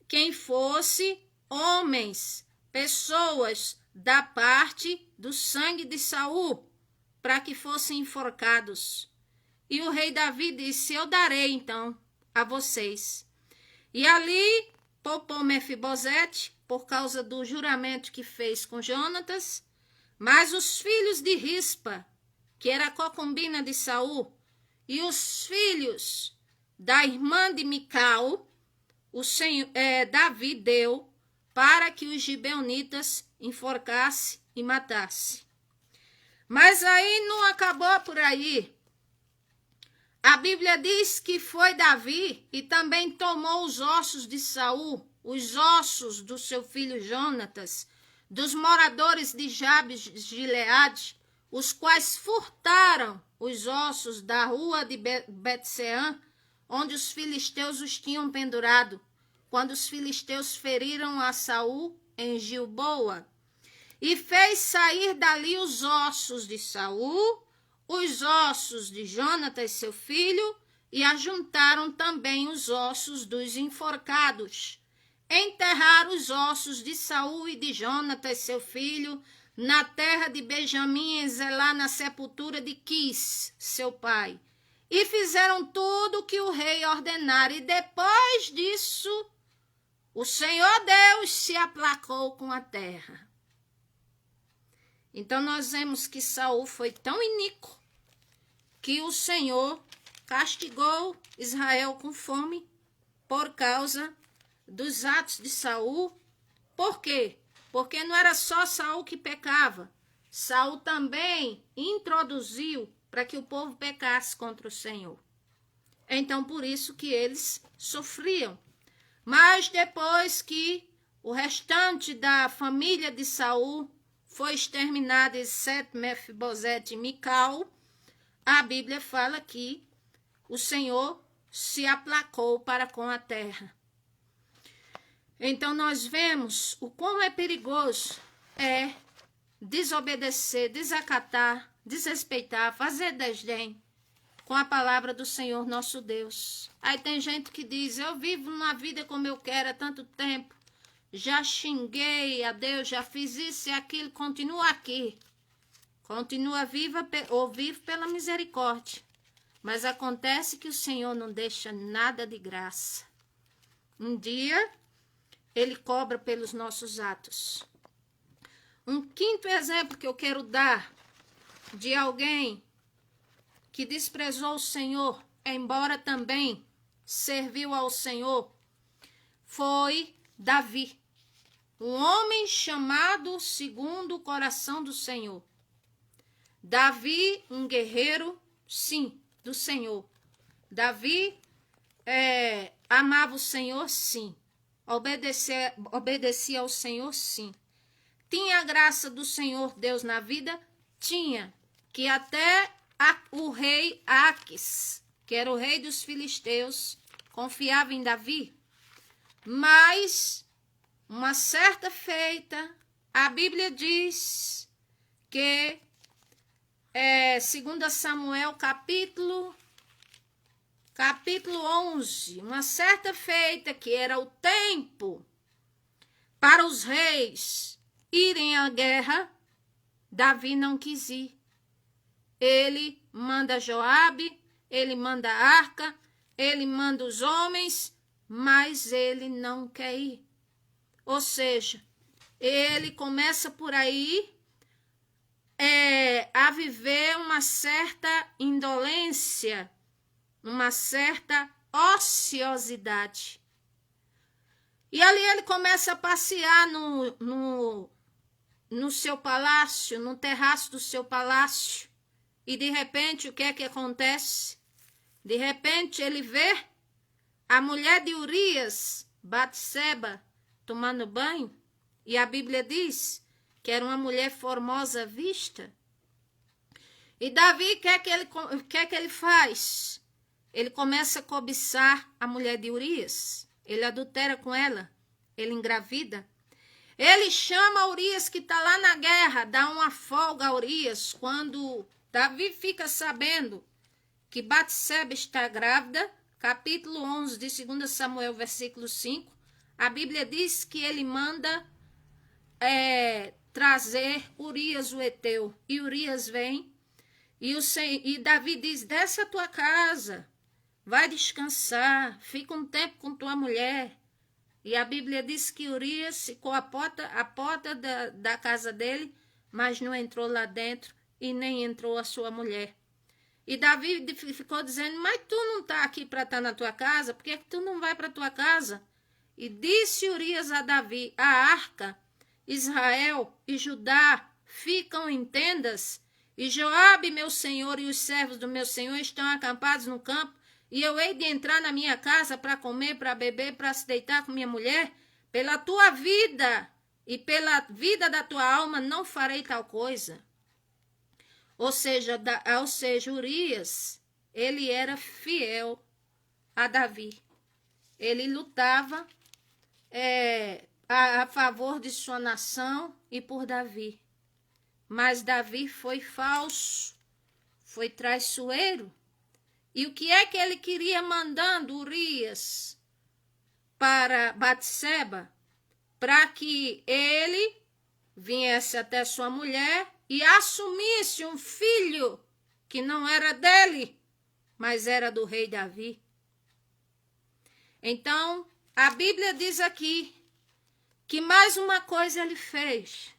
quem fosse homens, pessoas da parte do sangue de Saul, para que fossem enforcados. E o rei Davi disse: eu darei então a vocês. E ali poupou Mefibosete por causa do juramento que fez com Jonatas, mas os filhos de Rispa, que era a concubina de Saul, e os filhos da irmã de Mical, Davi deu para que os gibeonitas enforcasse e matasse. Mas aí não acabou por aí. A Bíblia diz que foi Davi e também tomou os ossos de Saul, os ossos do seu filho Jonatas, dos moradores de Jabes de Gileade, os quais furtaram os ossos da rua de Betseã, onde os filisteus os tinham pendurado, quando os filisteus feriram a Saul em Gilboa. E fez sair dali os ossos de Saul, os ossos de Jonatas, seu filho, e ajuntaram também os ossos dos enforcados. Enterraram os ossos de Saul e de Jonatas, seu filho, na terra de Benjamim, em Zelá, na sepultura de Quis, seu pai. E fizeram tudo o que o rei ordenara. E depois disso, o Senhor Deus se aplacou com a terra. Então nós vemos que Saul foi tão iníquo que o Senhor castigou Israel com fome por causa dos atos de Saul. Por quê? Porque não era só Saul que pecava. Saul também introduziu para que o povo pecasse contra o Senhor. Então por isso que eles sofriam. Mas depois que o restante da família de Saul foi exterminado, exceto Mefibosete e Mical, a Bíblia fala que o Senhor se aplacou para com a terra. Então nós vemos o quão é perigoso desobedecer, desacatar, desrespeitar, fazer desdém com a palavra do Senhor nosso Deus. Aí tem gente que diz: eu vivo uma vida como eu quero há tanto tempo, já xinguei a Deus, já fiz isso e aquilo, continua aqui. Continua vivo pela misericórdia. Mas acontece que o Senhor não deixa nada de graça. Um dia, Ele cobra pelos nossos atos. Um quinto exemplo que eu quero dar de alguém que desprezou o Senhor, embora também serviu ao Senhor, foi Davi. Um homem chamado segundo o coração do Senhor. Davi, um guerreiro, sim, do Senhor. Davi amava o Senhor, sim. Obedecia ao Senhor, sim. Tinha a graça do Senhor Deus na vida? Tinha. Que até o rei Aques, que era o rei dos filisteus, confiava em Davi. Mas, uma certa feita, a Bíblia diz que, 2 Samuel, capítulo 11, uma certa feita, que era o tempo para os reis irem à guerra, Davi não quis ir. Ele manda Joabe, ele manda a arca, ele manda os homens, mas ele não quer ir. Ou seja, ele começa por aí a viver uma certa indolência, uma certa ociosidade. E ali ele começa a passear no seu palácio, no terraço do seu palácio. E de repente, o que é que acontece? De repente, ele vê a mulher de Urias, Batseba, tomando banho. E a Bíblia diz que era uma mulher formosa à vista. E Davi, o que é que ele faz? Ele começa a cobiçar a mulher de Urias. Ele adultera com ela. Ele engravida. Ele chama Urias, que está lá na guerra, dá uma folga a Urias. Quando Davi fica sabendo que Batseba está grávida, capítulo 11 de 2 Samuel, versículo 5, a Bíblia diz que ele manda trazer Urias o Eteu. E Urias vem, e Davi diz, desce a tua casa, vai descansar, fica um tempo com tua mulher. E a Bíblia diz que Urias ficou à porta da casa dele, mas não entrou lá dentro e nem entrou a sua mulher. E Davi ficou dizendo, mas tu não está aqui para estar na tua casa? Por que tu não vai para a tua casa? E disse Urias a Davi, a arca, Israel e Judá ficam em tendas, e Joabe, meu senhor, e os servos do meu senhor estão acampados no campo, e eu hei de entrar na minha casa para comer, para beber, para se deitar com minha mulher? Pela tua vida e pela vida da tua alma não farei tal coisa. Ou seja, Urias, ele era fiel a Davi. Ele lutava a favor de sua nação e por Davi. Mas Davi foi falso, foi traiçoeiro. E o que é que ele queria mandando Urias para Batseba? Para que ele viesse até sua mulher e assumisse um filho que não era dele, mas era do rei Davi. Então, a Bíblia diz aqui que mais uma coisa ele fez.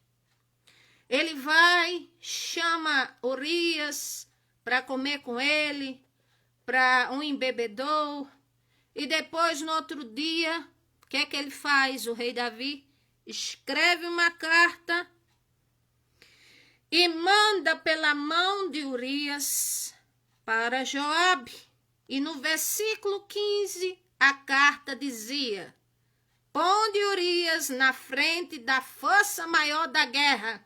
Ele vai, chama Urias para comer com ele, para um embebedor, e depois, no outro dia, o que é que ele faz? O rei Davi escreve uma carta e manda pela mão de Urias para Joabe. E no versículo 15, a carta dizia, ponde Urias na frente da força maior da guerra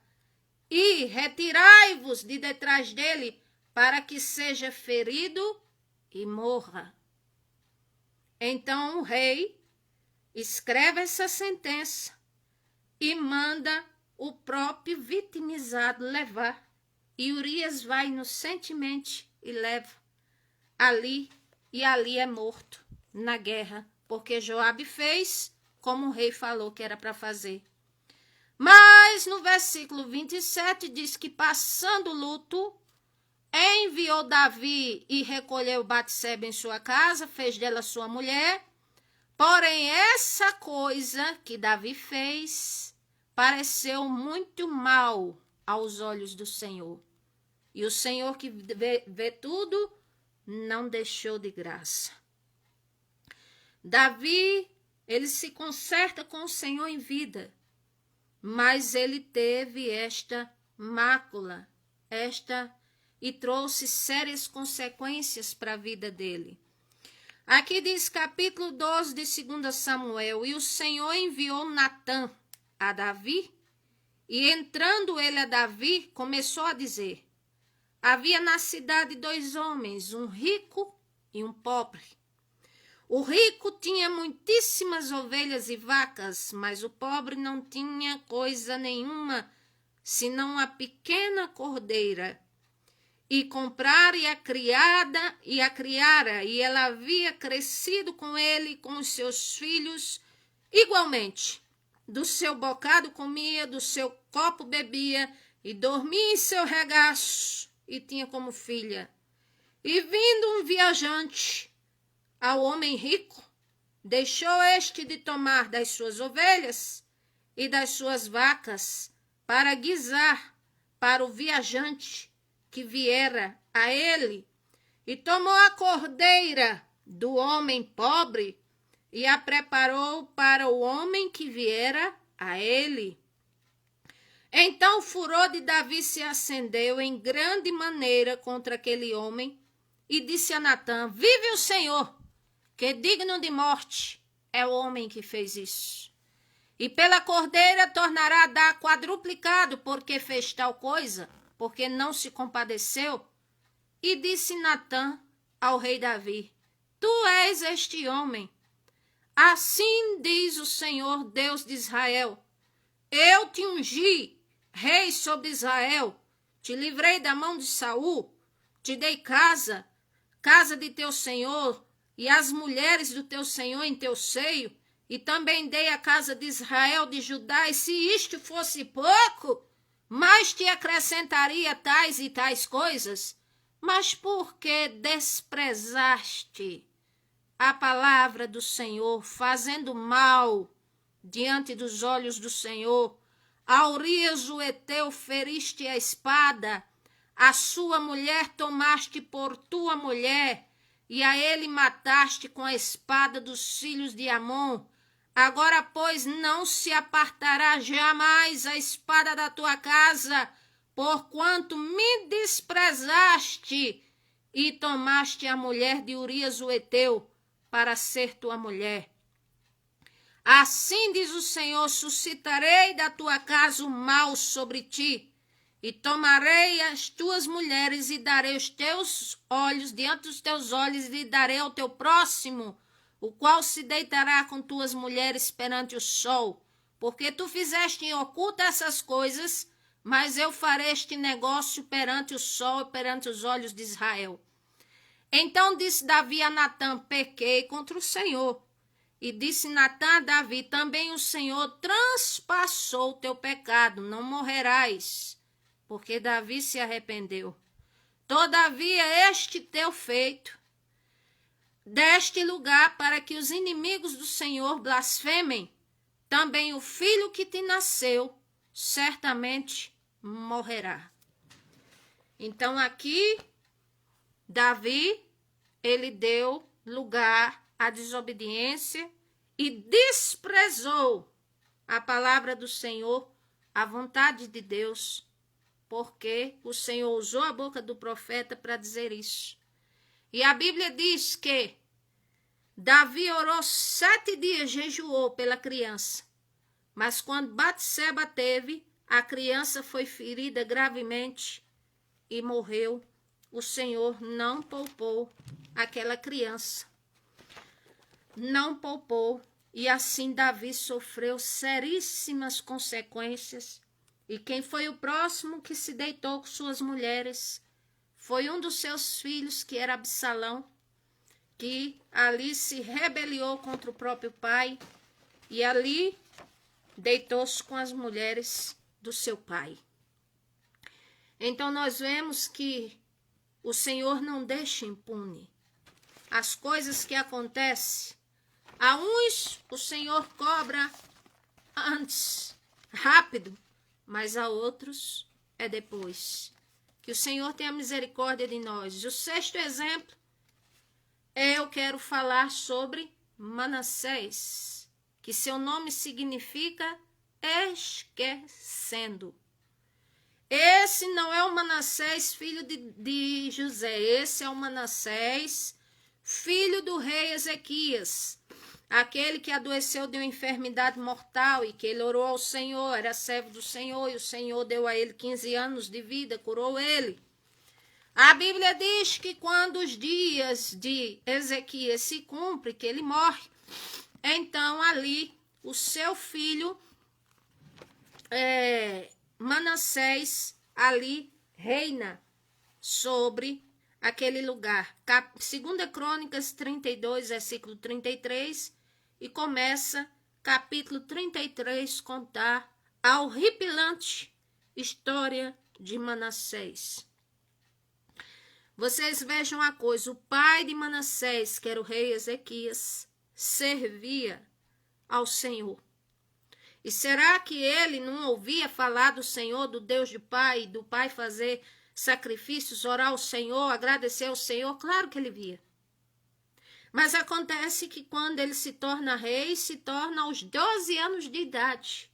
e retirai-vos de detrás dele para que seja ferido e morra. Então o rei escreve essa sentença e manda o próprio vitimizado levar. E Urias vai inocentemente e leva ali, e ali é morto na guerra, porque Joabe fez como o rei falou que era para fazer. Mas no versículo 27 diz que passando o luto, enviou Davi e recolheu Batseba em sua casa, fez dela sua mulher. Porém, essa coisa que Davi fez pareceu muito mal aos olhos do Senhor. E o Senhor que vê tudo, não deixou de graça. Davi, ele se conserta com o Senhor em vida, mas ele teve esta mácula, e trouxe sérias consequências para a vida dele. Aqui diz capítulo 12 de 2 Samuel, e o Senhor enviou Natã a Davi, e entrando ele a Davi, começou a dizer, havia na cidade 2 homens, um rico e um pobre. O rico tinha muitíssimas ovelhas e vacas, mas o pobre não tinha coisa nenhuma, senão uma pequena cordeira. E comprara e a criara, e ela havia crescido com ele e com os seus filhos igualmente. Do seu bocado comia, do seu copo bebia, e dormia em seu regaço, e tinha como filha. E vindo um viajante ao homem rico, deixou este de tomar das suas ovelhas e das suas vacas para guisar para o viajante que viera a ele, e tomou a cordeira do homem pobre e a preparou para o homem que viera a ele. Então o furor de Davi se acendeu em grande maneira contra aquele homem e disse a Natã: vive o Senhor, que digno de morte é o homem que fez isso. E pela cordeira tornará a dar quadruplicado, porque fez tal coisa, porque não se compadeceu. E disse Natã ao rei Davi: tu és este homem. Assim diz o Senhor Deus de Israel: eu te ungi rei sobre Israel, te livrei da mão de Saul, te dei casa de teu senhor, e as mulheres do teu senhor em teu seio, e também dei a casa de Israel de Judá, e se isto fosse pouco, mais te acrescentaria tais e tais coisas. Mas porque desprezaste a palavra do Senhor, fazendo mal diante dos olhos do Senhor, a Urias o Heteu feriste a espada, a sua mulher tomaste por tua mulher, e a ele mataste com a espada dos filhos de Amon. Agora, pois, não se apartará jamais a espada da tua casa, porquanto me desprezaste e tomaste a mulher de Urias o Heteu para ser tua mulher. Assim diz o Senhor: suscitarei da tua casa o mal sobre ti, e tomarei as tuas mulheres e darei os teus olhos diante dos teus olhos, e darei ao teu próximo, o qual se deitará com tuas mulheres perante o sol, porque tu fizeste em oculto essas coisas, mas eu farei este negócio perante o sol e perante os olhos de Israel. Então disse Davi a Natã: pequei contra o Senhor. E disse Natã a Davi: também o Senhor transpassou o teu pecado, não morrerás, porque Davi se arrependeu. Todavia este teu feito deste lugar para que os inimigos do Senhor blasfemem, também o filho que te nasceu certamente morrerá. Então aqui Davi, ele deu lugar à desobediência e desprezou a palavra do Senhor, a vontade de Deus, porque o Senhor usou a boca do profeta para dizer isso. E a Bíblia diz que Davi orou 7 dias, jejuou pela criança, mas quando Batseba teve, a criança foi ferida gravemente e morreu. O Senhor não poupou aquela criança. Não poupou. E assim Davi sofreu seríssimas consequências. E quem foi o próximo que se deitou com suas mulheres? Foi um dos seus filhos, que era Absalão, que ali se rebeliou contra o próprio pai. E ali deitou-se com as mulheres do seu pai. Então nós vemos que o Senhor não deixa impune as coisas que acontecem. A uns o Senhor cobra antes, rápido, mas a outros é depois. Que o Senhor tenha misericórdia de nós. E o 6º exemplo, eu quero falar sobre Manassés, que seu nome significa esquecendo. Esse não é o Manassés, filho de José. Esse é o Manassés, filho do rei Ezequias, aquele que adoeceu de uma enfermidade mortal e que ele orou ao Senhor, era servo do Senhor, e o Senhor deu a ele 15 anos de vida, curou ele. A Bíblia diz que quando os dias de Ezequias se cumprem, que ele morre, então ali o seu filho Manassés ali reina sobre aquele lugar. 2 Crônicas 32, versículo 33, e começa capítulo 33 contar a horripilante história de Manassés. Vocês vejam a coisa: o pai de Manassés, que era o rei Ezequias, servia ao Senhor. E será que ele não ouvia falar do Senhor, do Deus de pai, do pai fazer sacrifícios, orar ao Senhor, agradecer ao Senhor? Claro que ele via. Mas acontece que quando ele se torna rei, se torna aos 12 anos de idade.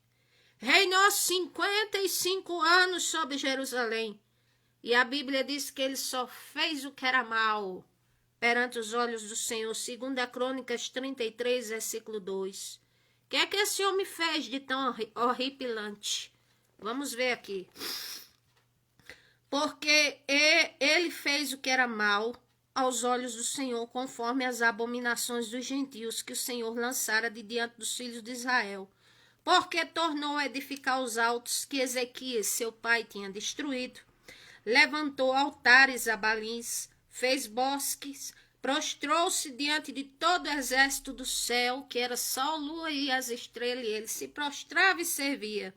Reinou 55 anos sobre Jerusalém. E a Bíblia diz que ele só fez o que era mal perante os olhos do Senhor. 2 Crônicas 33, versículo 2. O que é que esse homem fez de tão horripilante? Vamos ver aqui. Porque ele fez o que era mal aos olhos do Senhor, conforme as abominações dos gentios que o Senhor lançara de diante dos filhos de Israel. Porque tornou a edificar os altos que Ezequias, seu pai, tinha destruído. Levantou altares a Balins, fez bosques, prostrou-se diante de todo o exército do céu, que era sol, lua e as estrelas, e ele se prostrava e servia.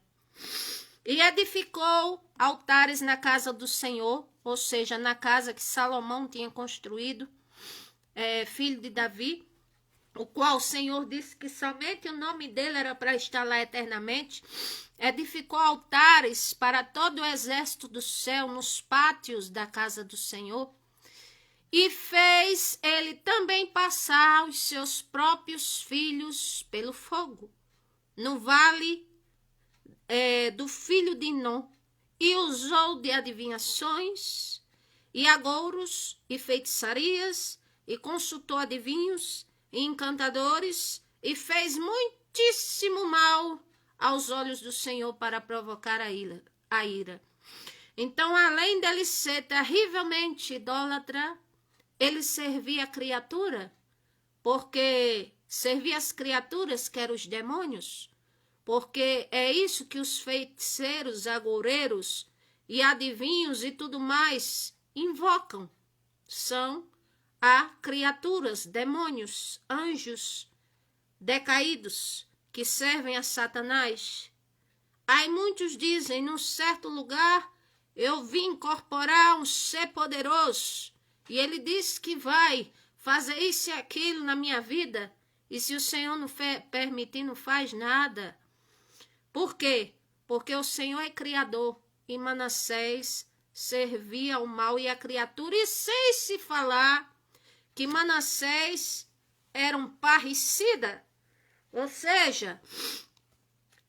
E edificou altares na casa do Senhor, ou seja, na casa que Salomão tinha construído, filho de Davi, o qual o Senhor disse que somente o nome dele era para estar lá eternamente. Edificou altares para todo o exército do céu nos pátios da casa do Senhor. E fez ele também passar os seus próprios filhos pelo fogo, no vale do filho de Inom, e usou de adivinhações, e agouros, e feitiçarias, e consultou adivinhos, e encantadores, e fez muitíssimo mal aos olhos do Senhor para provocar a ira. Então, além dele ser terrivelmente idólatra, ele servia a criatura, porque servia as criaturas, que eram os demônios, porque é isso que os feiticeiros, agoureiros e adivinhos e tudo mais invocam. São criaturas, demônios, anjos decaídos que servem a Satanás. Aí muitos dizem, num certo lugar, eu vim incorporar um ser poderoso, e ele disse que vai fazer isso e aquilo na minha vida, e se o Senhor não permitir, não faz nada. Por quê? Porque o Senhor é criador, e Manassés servia ao mal e a criatura, e sem se falar que Manassés era um parricida, ou seja,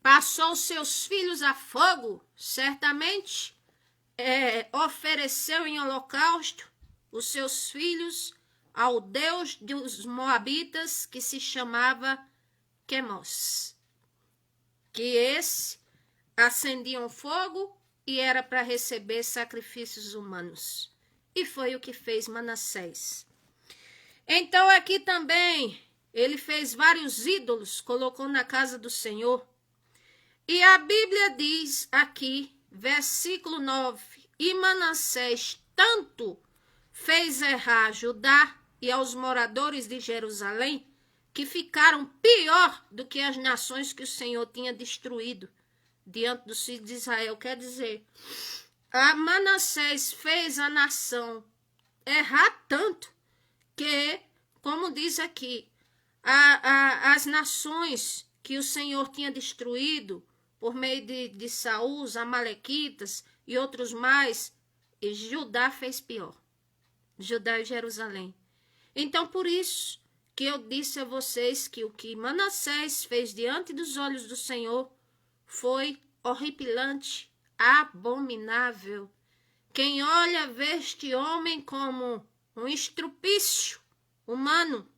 passou seus filhos a fogo, certamente ofereceu em holocausto os seus filhos ao deus dos moabitas, que se chamava Quemos, que esse acendia um fogo e era para receber sacrifícios humanos. E foi o que fez Manassés. Então aqui também ele fez vários ídolos, colocou na casa do Senhor. E a Bíblia diz aqui, versículo 9, e Manassés tanto fez errar Judá e aos moradores de Jerusalém, que ficaram pior do que as nações que o Senhor tinha destruído diante dos filhos de Israel. Quer dizer, Manassés fez a nação errar tanto que, como diz aqui, as nações que o Senhor tinha destruído por meio de Saul, os amalequitas e outros mais, e Judá fez pior. Judá e Jerusalém. Então, por isso que eu disse a vocês que o que Manassés fez diante dos olhos do Senhor foi horripilante, abominável. Quem olha vê este homem como um estrupício humano.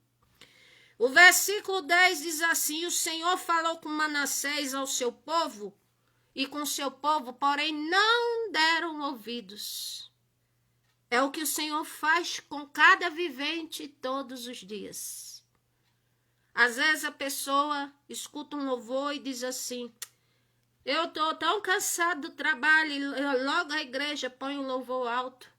O versículo 10 diz assim: o Senhor falou com Manassés ao seu povo, e com seu povo, porém, não deram ouvidos. É o que o Senhor faz com cada vivente todos os dias. Às vezes a pessoa escuta um louvor e diz assim: eu estou tão cansado do trabalho, e logo a igreja põe um louvor alto.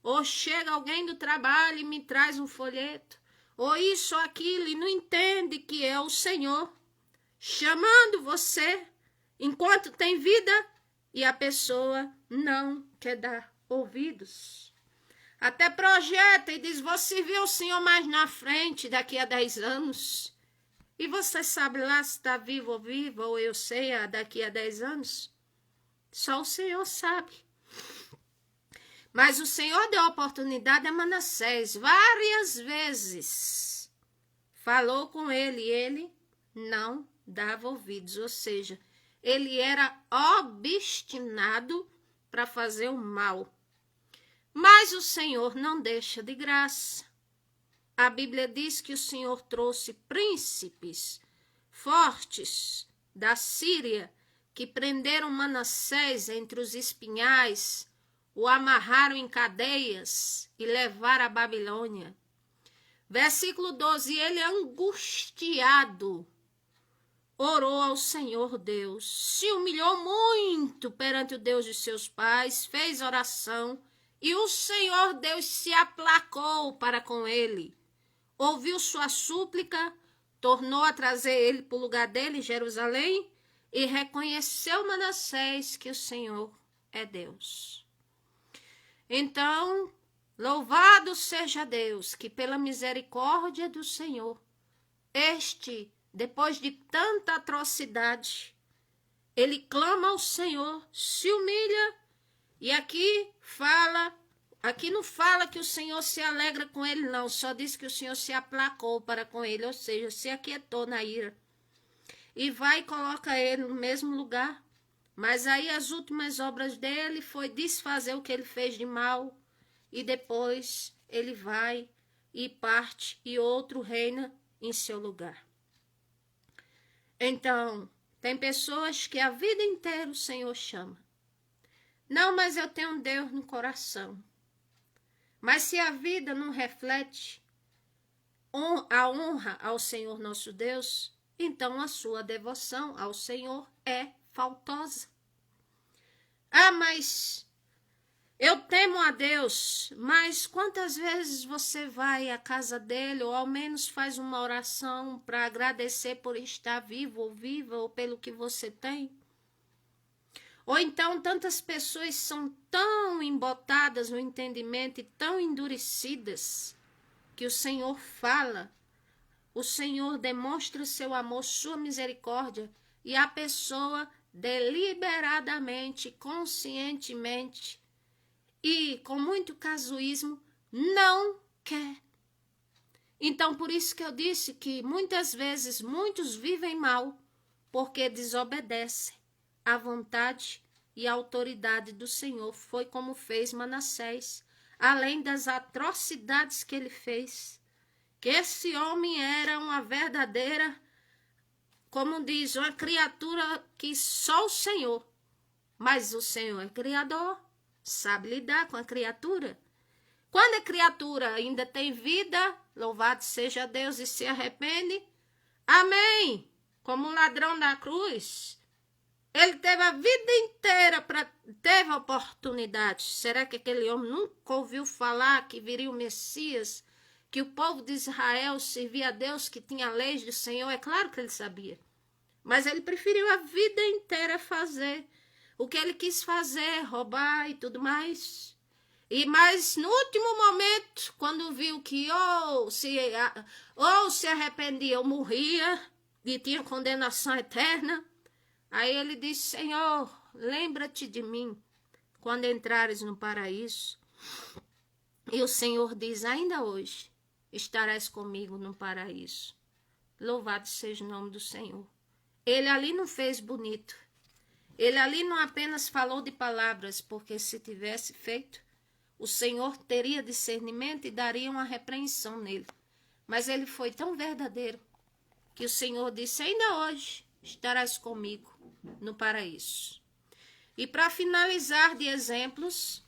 Ou chega alguém do trabalho e me traz um folheto, ou isso ou aquilo, e não entende que é o Senhor chamando você enquanto tem vida, e a pessoa não quer dar ouvidos. Até projeta e diz: vou servir o Senhor mais na frente, daqui a 10 anos. E você sabe lá se está vivo ou viva, ou eu sei, daqui a 10 anos? Só o Senhor sabe. Mas o Senhor deu oportunidade a Manassés várias vezes falou com ele e ele não dava ouvidos, ou seja, ele era obstinado para fazer o mal. Mas o Senhor não deixa de graça. A Bíblia diz que o Senhor trouxe príncipes fortes da Síria que prenderam Manassés entre os espinhais, o amarraram em cadeias e levaram à Babilônia. Versículo 12, ele angustiado orou ao Senhor Deus, se humilhou muito perante o Deus de seus pais, fez oração, e o Senhor Deus se aplacou para com ele, ouviu sua súplica, tornou a trazer ele para o lugar dele, Jerusalém, e reconheceu Manassés que o Senhor é Deus. Então, louvado seja Deus, que pela misericórdia do Senhor, depois de tanta atrocidade, ele clama ao Senhor, se humilha, e aqui não fala que o Senhor se alegra com ele, não, só diz que o Senhor se aplacou para com ele, ou seja, se aquietou na ira. E vai e coloca ele no mesmo lugar. Mas aí as últimas obras dele foi desfazer o que ele fez de mal. E depois ele vai e parte e outro reina em seu lugar. Então, tem pessoas que a vida inteira o Senhor chama. Não, mas eu tenho um Deus no coração. Mas se a vida não reflete a honra ao Senhor nosso Deus, então a sua devoção ao Senhor é faltosa. Ah, mas eu temo a Deus, mas quantas vezes você vai à casa dele, ou ao menos faz uma oração para agradecer por estar vivo ou viva, ou pelo que você tem? Ou então tantas pessoas são tão embotadas no entendimento e tão endurecidas, que o Senhor fala, o Senhor demonstra seu amor, sua misericórdia, e a pessoa deliberadamente, conscientemente e com muito casuísmo não quer. Então, por isso que eu disse que muitas vezes muitos vivem mal porque desobedecem à vontade e à autoridade do Senhor. Foi como fez Manassés, além das atrocidades que ele fez. Que esse homem era uma verdadeira, como diz, uma criatura que só o Senhor, mas o Senhor é criador, sabe lidar com a criatura. Quando a criatura ainda tem vida, louvado seja Deus, e se arrepende, amém, como um ladrão da cruz, ele teve a vida inteira, teve oportunidade. Será que aquele homem nunca ouviu falar que viria o Messias, que o povo de Israel servia a Deus, que tinha leis do Senhor? É claro que ele sabia. Mas ele preferiu a vida inteira fazer o que ele quis fazer, roubar e tudo mais. Mas no último momento, quando viu que ou se arrependia ou morria e tinha condenação eterna, aí ele disse: Senhor, lembra-te de mim quando entrares no paraíso. E o Senhor diz: ainda hoje estarás comigo no paraíso. Louvado seja o nome do Senhor. Ele ali não fez bonito. Ele ali não apenas falou de palavras, porque se tivesse feito, o Senhor teria discernimento e daria uma repreensão nele. Mas ele foi tão verdadeiro que o Senhor disse: ainda hoje estarás comigo no paraíso. E para finalizar de exemplos,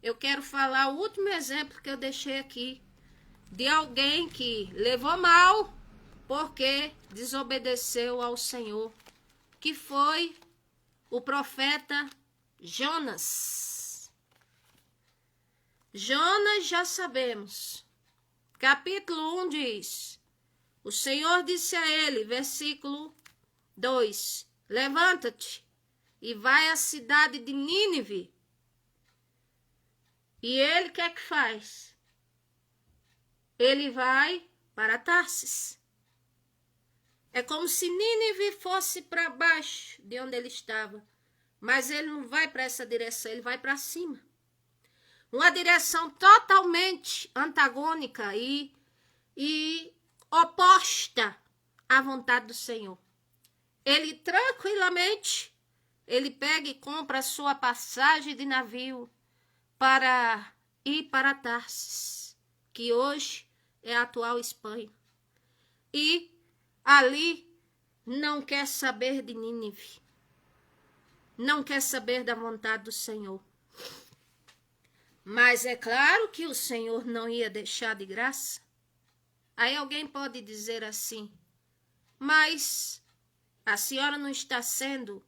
eu quero falar o último exemplo que eu deixei aqui, de alguém que levou mal porque desobedeceu ao Senhor, que foi o profeta Jonas. Jonas, já sabemos. Capítulo 1 diz: o Senhor disse a ele, versículo 2, levanta-te e vai à cidade de Nínive. E ele o que é que faz? Ele vai para Tarsis. É como se Nínive fosse para baixo de onde ele estava. Mas ele não vai para essa direção, ele vai para cima. Uma direção totalmente antagônica e oposta à vontade do Senhor. Ele tranquilamente, ele pega e compra a sua passagem de navio para ir para Tarsis, que hoje é a atual Espanha. E ali não quer saber de Nínive. Não quer saber da vontade do Senhor. Mas é claro que o Senhor não ia deixar de graça. Aí alguém pode dizer assim, mas a senhora não está sendo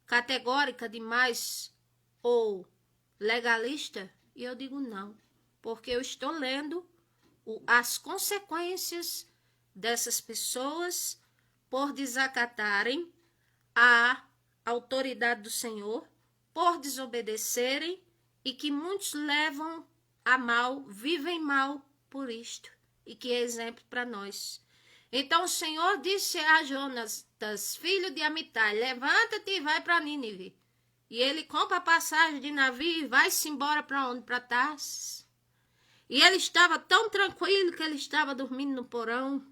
categórica demais ou legalista? E eu digo não, porque eu estou lendo as consequências dessas pessoas por desacatarem a autoridade do Senhor, por desobedecerem, e que muitos levam a mal, vivem mal por isto, e que é exemplo para nós. Então o Senhor disse a Jonas, filho de Amitai, levanta-te e vai para Nínive. E ele compra a passagem de navio e vai-se embora para onde? Para Tarsis. E ele estava tão tranquilo que ele estava dormindo no porão.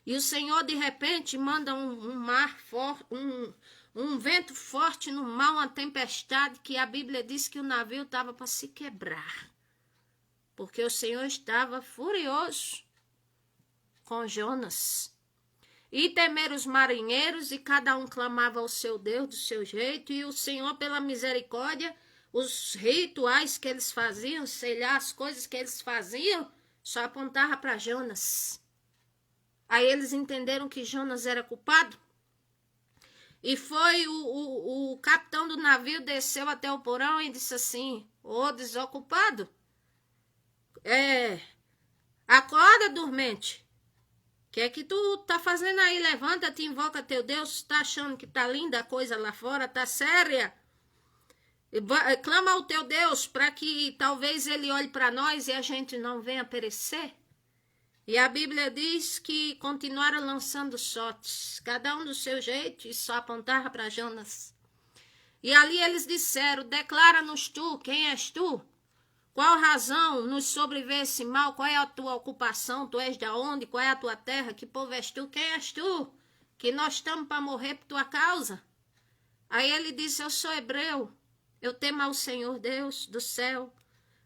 E o Senhor, de repente, manda um mar forte, um vento forte no mar, uma tempestade, que a Bíblia diz que o navio estava para se quebrar. Porque o Senhor estava furioso com Jonas. E temeram os marinheiros, e cada um clamava ao seu Deus do seu jeito, e o Senhor, pela misericórdia, os rituais que eles faziam, sei lá, as coisas que eles faziam, só apontava para Jonas. Aí eles entenderam que Jonas era culpado, e foi o capitão do navio, desceu até o porão e disse assim, ô desocupado, acorda, dormente. O que é que tu tá fazendo aí? Levanta-te, invoca teu Deus. Tá achando que tá linda a coisa lá fora? Tá séria? Clama ao teu Deus para que talvez ele olhe para nós e a gente não venha perecer. E a Bíblia diz que continuaram lançando sortes, cada um do seu jeito, e só apontava para Jonas. E ali eles disseram, declara-nos tu, quem és tu? Qual razão nos sobreveio esse mal? Qual é a tua ocupação? Tu és de onde? Qual é a tua terra? Que povo és tu? Quem és tu? Que nós estamos para morrer por tua causa. Aí ele disse, eu sou hebreu. Eu temo ao Senhor Deus do céu,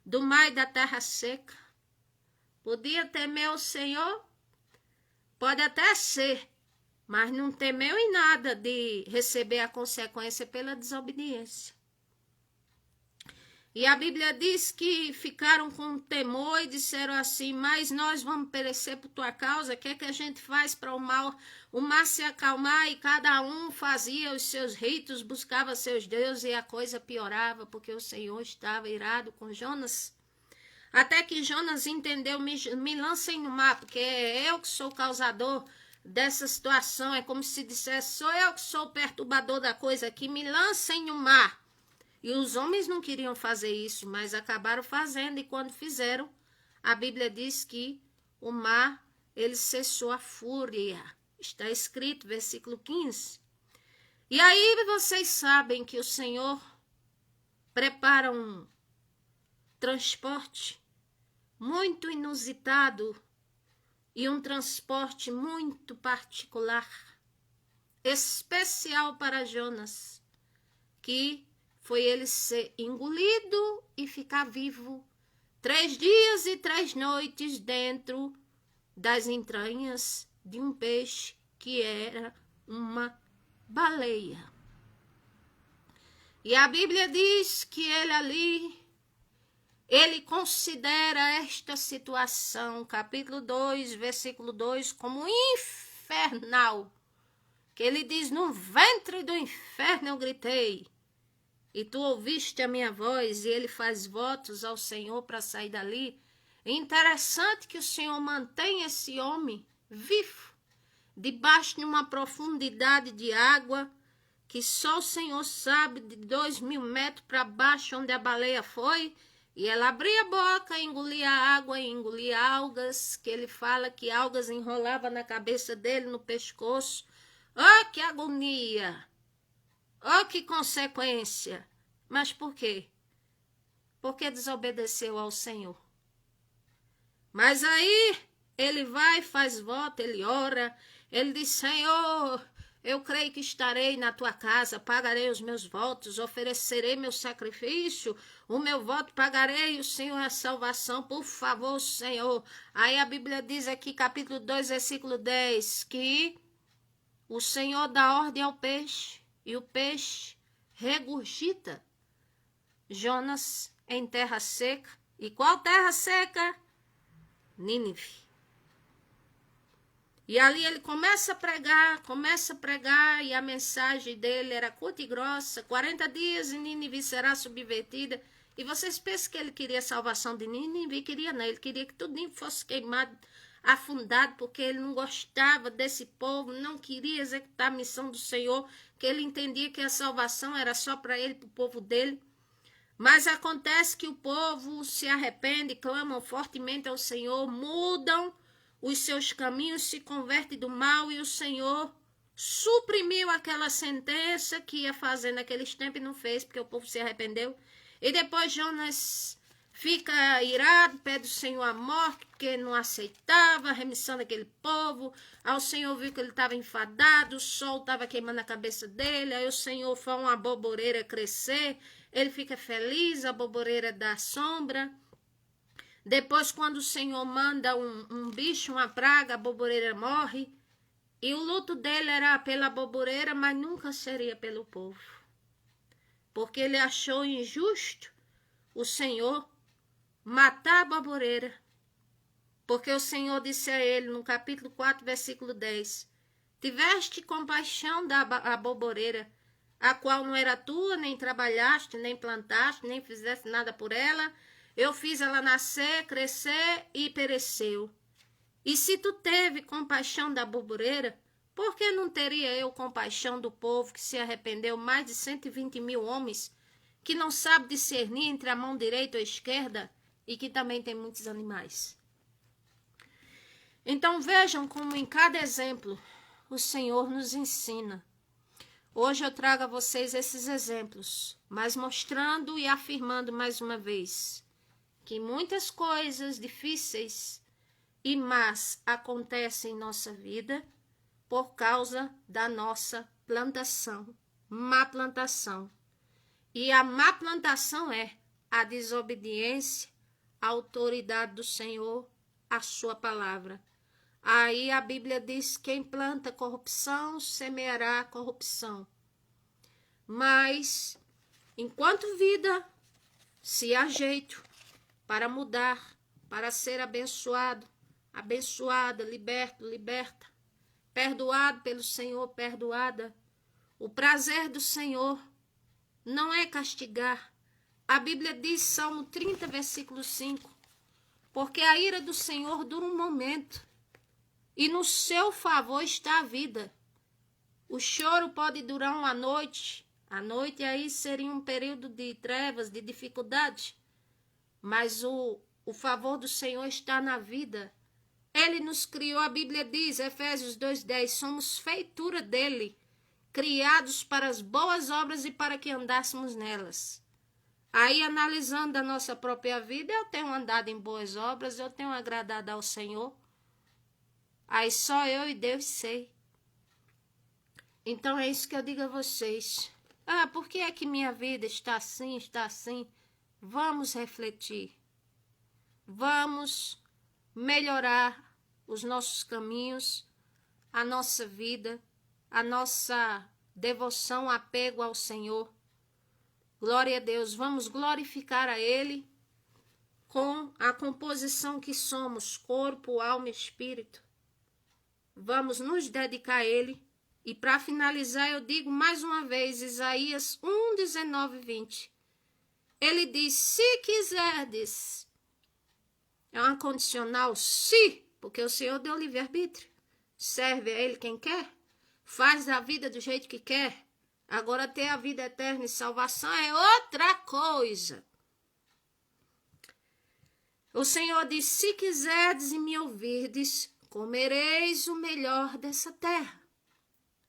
do mar e da terra seca. Podia temer o Senhor? Pode até ser, mas não temeu em nada de receber a consequência pela desobediência. E a Bíblia diz que ficaram com temor e disseram assim, mas nós vamos perecer por tua causa, o que é que a gente faz para o mar se acalmar? E cada um fazia os seus ritos, buscava seus deuses e a coisa piorava, porque o Senhor estava irado com Jonas. Até que Jonas entendeu, me lancem no mar, porque é eu que sou o causador dessa situação, é como se dissesse, sou eu que sou o perturbador da coisa aqui, me lancem no mar. E os homens não queriam fazer isso, mas acabaram fazendo. E quando fizeram, a Bíblia diz que o mar, ele cessou a fúria. Está escrito, versículo 15. E aí vocês sabem que o Senhor prepara um transporte muito inusitado e um transporte muito particular, especial para Jonas, que foi ele ser engolido e ficar vivo 3 dias e 3 noites dentro das entranhas de um peixe que era uma baleia. E a Bíblia diz que ele ali, ele considera esta situação, capítulo 2, versículo 2, como infernal. Que ele diz, no ventre do inferno eu gritei. E tu ouviste a minha voz, e ele faz votos ao Senhor para sair dali. É interessante que o Senhor mantém esse homem vivo, debaixo de uma profundidade de água, que só o Senhor sabe, de 2.000 metros para baixo, onde a baleia foi, e ela abria a boca, engolia água, e engolia algas, que ele fala que algas enrolava na cabeça dele, no pescoço. Oh, que agonia! Oh, que consequência! Mas por quê? Porque desobedeceu ao Senhor. Mas aí Ele vai, faz voto, ele ora, ele diz, Senhor, eu creio que estarei na tua casa, pagarei os meus votos, oferecerei meu sacrifício, o meu voto pagarei, o Senhor é a salvação, por favor, Senhor. Aí a Bíblia diz aqui, capítulo 2, versículo 10, que o Senhor dá ordem ao peixe, e o peixe regurgita Jonas em terra seca. E qual terra seca? Nínive. E ali ele começa a pregar, e a mensagem dele era curta e grossa, 40 dias e Nínive será subvertida. E vocês pensam que ele queria a salvação de Nínive? Queria não, ele queria que tudo fosse queimado, afundado, porque ele não gostava desse povo, não queria executar a missão do Senhor, que ele entendia que a salvação era só para ele, para o povo dele. Mas acontece que o povo se arrepende, clamam fortemente ao Senhor, mudam os seus caminhos, se convertem do mal, e o Senhor suprimiu aquela sentença que ia fazer naqueles tempos e não fez, porque o povo se arrependeu. E depois Jonas fica irado, pede ao Senhor a morte, porque não aceitava a remissão daquele povo. Aí o Senhor viu que ele estava enfadado, o sol estava queimando a cabeça dele, aí o Senhor faz uma boboreira crescer, ele fica feliz, a boboreira dá sombra. Depois, quando o Senhor manda um bicho, uma praga, a boboreira morre. E o luto dele era pela boboreira, mas nunca seria pelo povo. Porque ele achou injusto o Senhor matar a boboreira. Porque o Senhor disse a ele, no capítulo 4, versículo 10, tiveste compaixão da boboreira, a qual não era tua, nem trabalhaste, nem plantaste, nem fizeste nada por ela. Eu fiz ela nascer, crescer e pereceu. E se tu teve compaixão da boboreira, por que não teria eu compaixão do povo que se arrependeu, mais de 120 mil homens, que não sabe discernir entre a mão direita ou esquerda e que também tem muitos animais? Então vejam como em cada exemplo o Senhor nos ensina. Hoje eu trago a vocês esses exemplos, mas mostrando e afirmando mais uma vez que muitas coisas difíceis e más acontecem em nossa vida por causa da nossa plantação, má plantação. E a má plantação é a desobediência à autoridade do Senhor, à sua palavra. Aí a Bíblia diz, quem planta corrupção, semeará corrupção. Mas, enquanto vida, se há jeito para mudar, para ser abençoado, abençoada, liberto, liberta, perdoado pelo Senhor, perdoada. O prazer do Senhor não é castigar. A Bíblia diz, Salmo 30, versículo 5, porque a ira do Senhor dura um momento, e no seu favor está a vida. O choro pode durar uma noite, a noite aí seria um período de trevas, de dificuldade, mas o favor do Senhor está na vida. Ele nos criou, a Bíblia diz, Efésios 2:10, somos feitura dele, criados para as boas obras e para que andássemos nelas. Aí, analisando a nossa própria vida, eu tenho andado em boas obras, eu tenho agradado ao Senhor. Aí só eu e Deus sei. Então é isso que eu digo a vocês. Por que é que minha vida está assim, está assim? Vamos refletir. Vamos melhorar os nossos caminhos, a nossa vida, a nossa devoção, apego ao Senhor. Glória a Deus, vamos glorificar a Ele com a composição que somos, corpo, alma e espírito. Vamos nos dedicar a Ele. E para finalizar, eu digo mais uma vez, Isaías 1, 19 e 20. Ele diz, se quiserdes. É uma condicional, se, porque o Senhor deu livre-arbítrio. Serve a Ele quem quer, faz a vida do jeito que quer. Agora ter a vida eterna e salvação é outra coisa. O Senhor diz, se quiserdes e me ouvirdes, comereis o melhor dessa terra.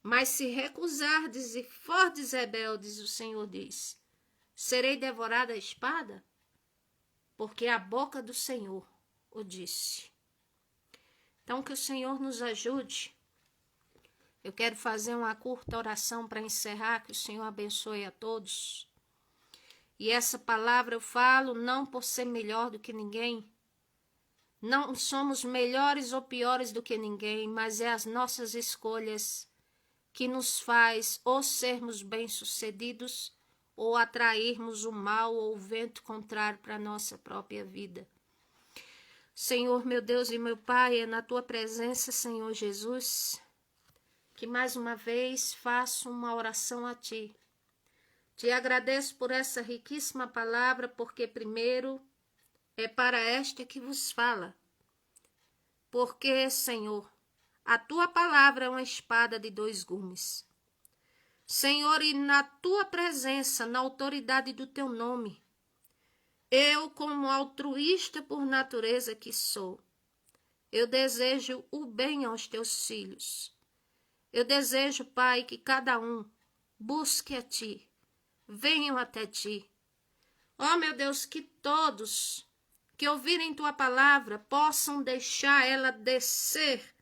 Mas se recusardes e fordes rebeldes, o Senhor diz, serei devorada a espada? Porque a boca do Senhor o disse. Então, que o Senhor nos ajude. Eu quero fazer uma curta oração para encerrar, que o Senhor abençoe a todos. E essa palavra eu falo não por ser melhor do que ninguém. Não somos melhores ou piores do que ninguém, mas é as nossas escolhas que nos faz ou sermos bem-sucedidos ou atrairmos o mal ou o vento contrário para a nossa própria vida. Senhor, meu Deus e meu Pai, é na Tua presença, Senhor Jesus, que mais uma vez faço uma oração a Ti. Te agradeço por essa riquíssima palavra, porque primeiro é para esta que vos fala. Porque, Senhor, a Tua palavra é uma espada de 2 gumes. Senhor, e na Tua presença, na autoridade do Teu nome, eu, como altruísta por natureza que sou, eu desejo o bem aos Teus filhos. Eu desejo, Pai, que cada um busque a Ti, venham até Ti. Ó, meu Deus, que todos que ouvirem Tua palavra possam deixar ela descer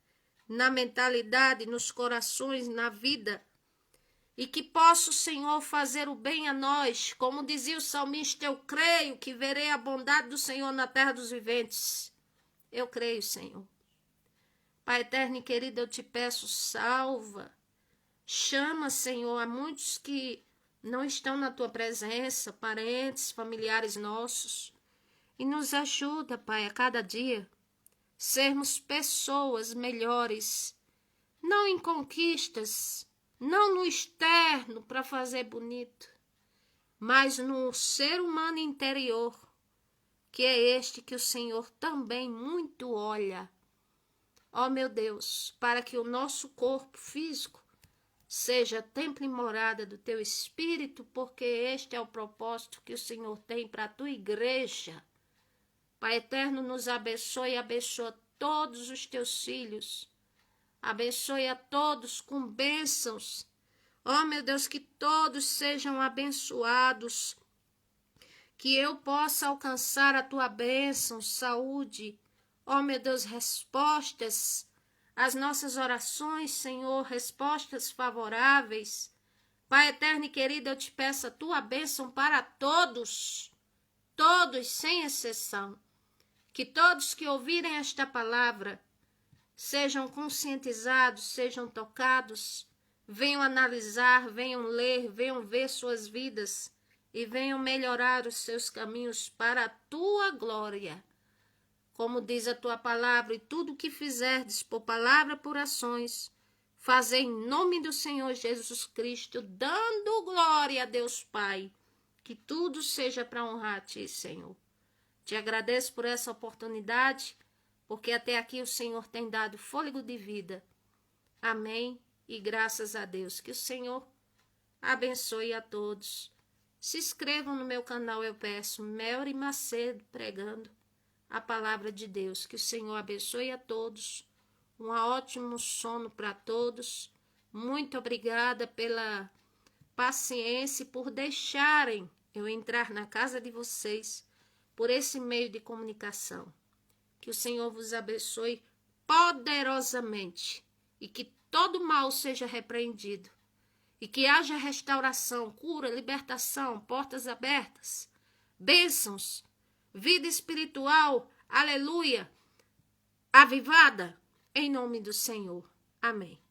na mentalidade, nos corações, na vida, e que possa o Senhor fazer o bem a nós, como dizia o salmista, eu creio que verei a bondade do Senhor na terra dos viventes. Eu creio, Senhor. Pai eterno e querido, eu te peço, salva. Chama, Senhor, a muitos que não estão na Tua presença, parentes, familiares nossos. E nos ajuda, Pai, a cada dia, sermos pessoas melhores, não em conquistas, não no externo para fazer bonito, mas no ser humano interior, que é este que o Senhor também muito olha. Ó meu Deus, para que o nosso corpo físico seja templo e morada do Teu Espírito, porque este é o propósito que o Senhor tem para a Tua igreja. Pai eterno, nos abençoe e abençoa todos os Teus filhos. Abençoe a todos com bênçãos. Ó meu Deus, que todos sejam abençoados. Que eu possa alcançar a Tua bênção, saúde. Ó meu Deus, respostas às nossas orações, Senhor, respostas favoráveis. Pai eterno e querido, eu te peço a Tua bênção para todos, todos sem exceção. Que todos que ouvirem esta palavra sejam conscientizados, sejam tocados, venham analisar, venham ler, venham ver suas vidas e venham melhorar os seus caminhos para a Tua glória. Como diz a Tua palavra, e tudo o que fizerdes por palavra, por ações, fazei em nome do Senhor Jesus Cristo, dando glória a Deus Pai, que tudo seja para honrar a Ti, Senhor. Te agradeço por essa oportunidade, porque até aqui o Senhor tem dado fôlego de vida. Amém. E graças a Deus. Que o Senhor abençoe a todos. Se inscrevam no meu canal, eu peço. Melry Macedo pregando a palavra de Deus. Que o Senhor abençoe a todos. Um ótimo sono para todos. Muito obrigada pela paciência e por deixarem eu entrar na casa de vocês por esse meio de comunicação. Que o Senhor vos abençoe poderosamente e que todo mal seja repreendido e que haja restauração, cura, libertação, portas abertas, bênçãos, vida espiritual, aleluia, avivada, em nome do Senhor. Amém.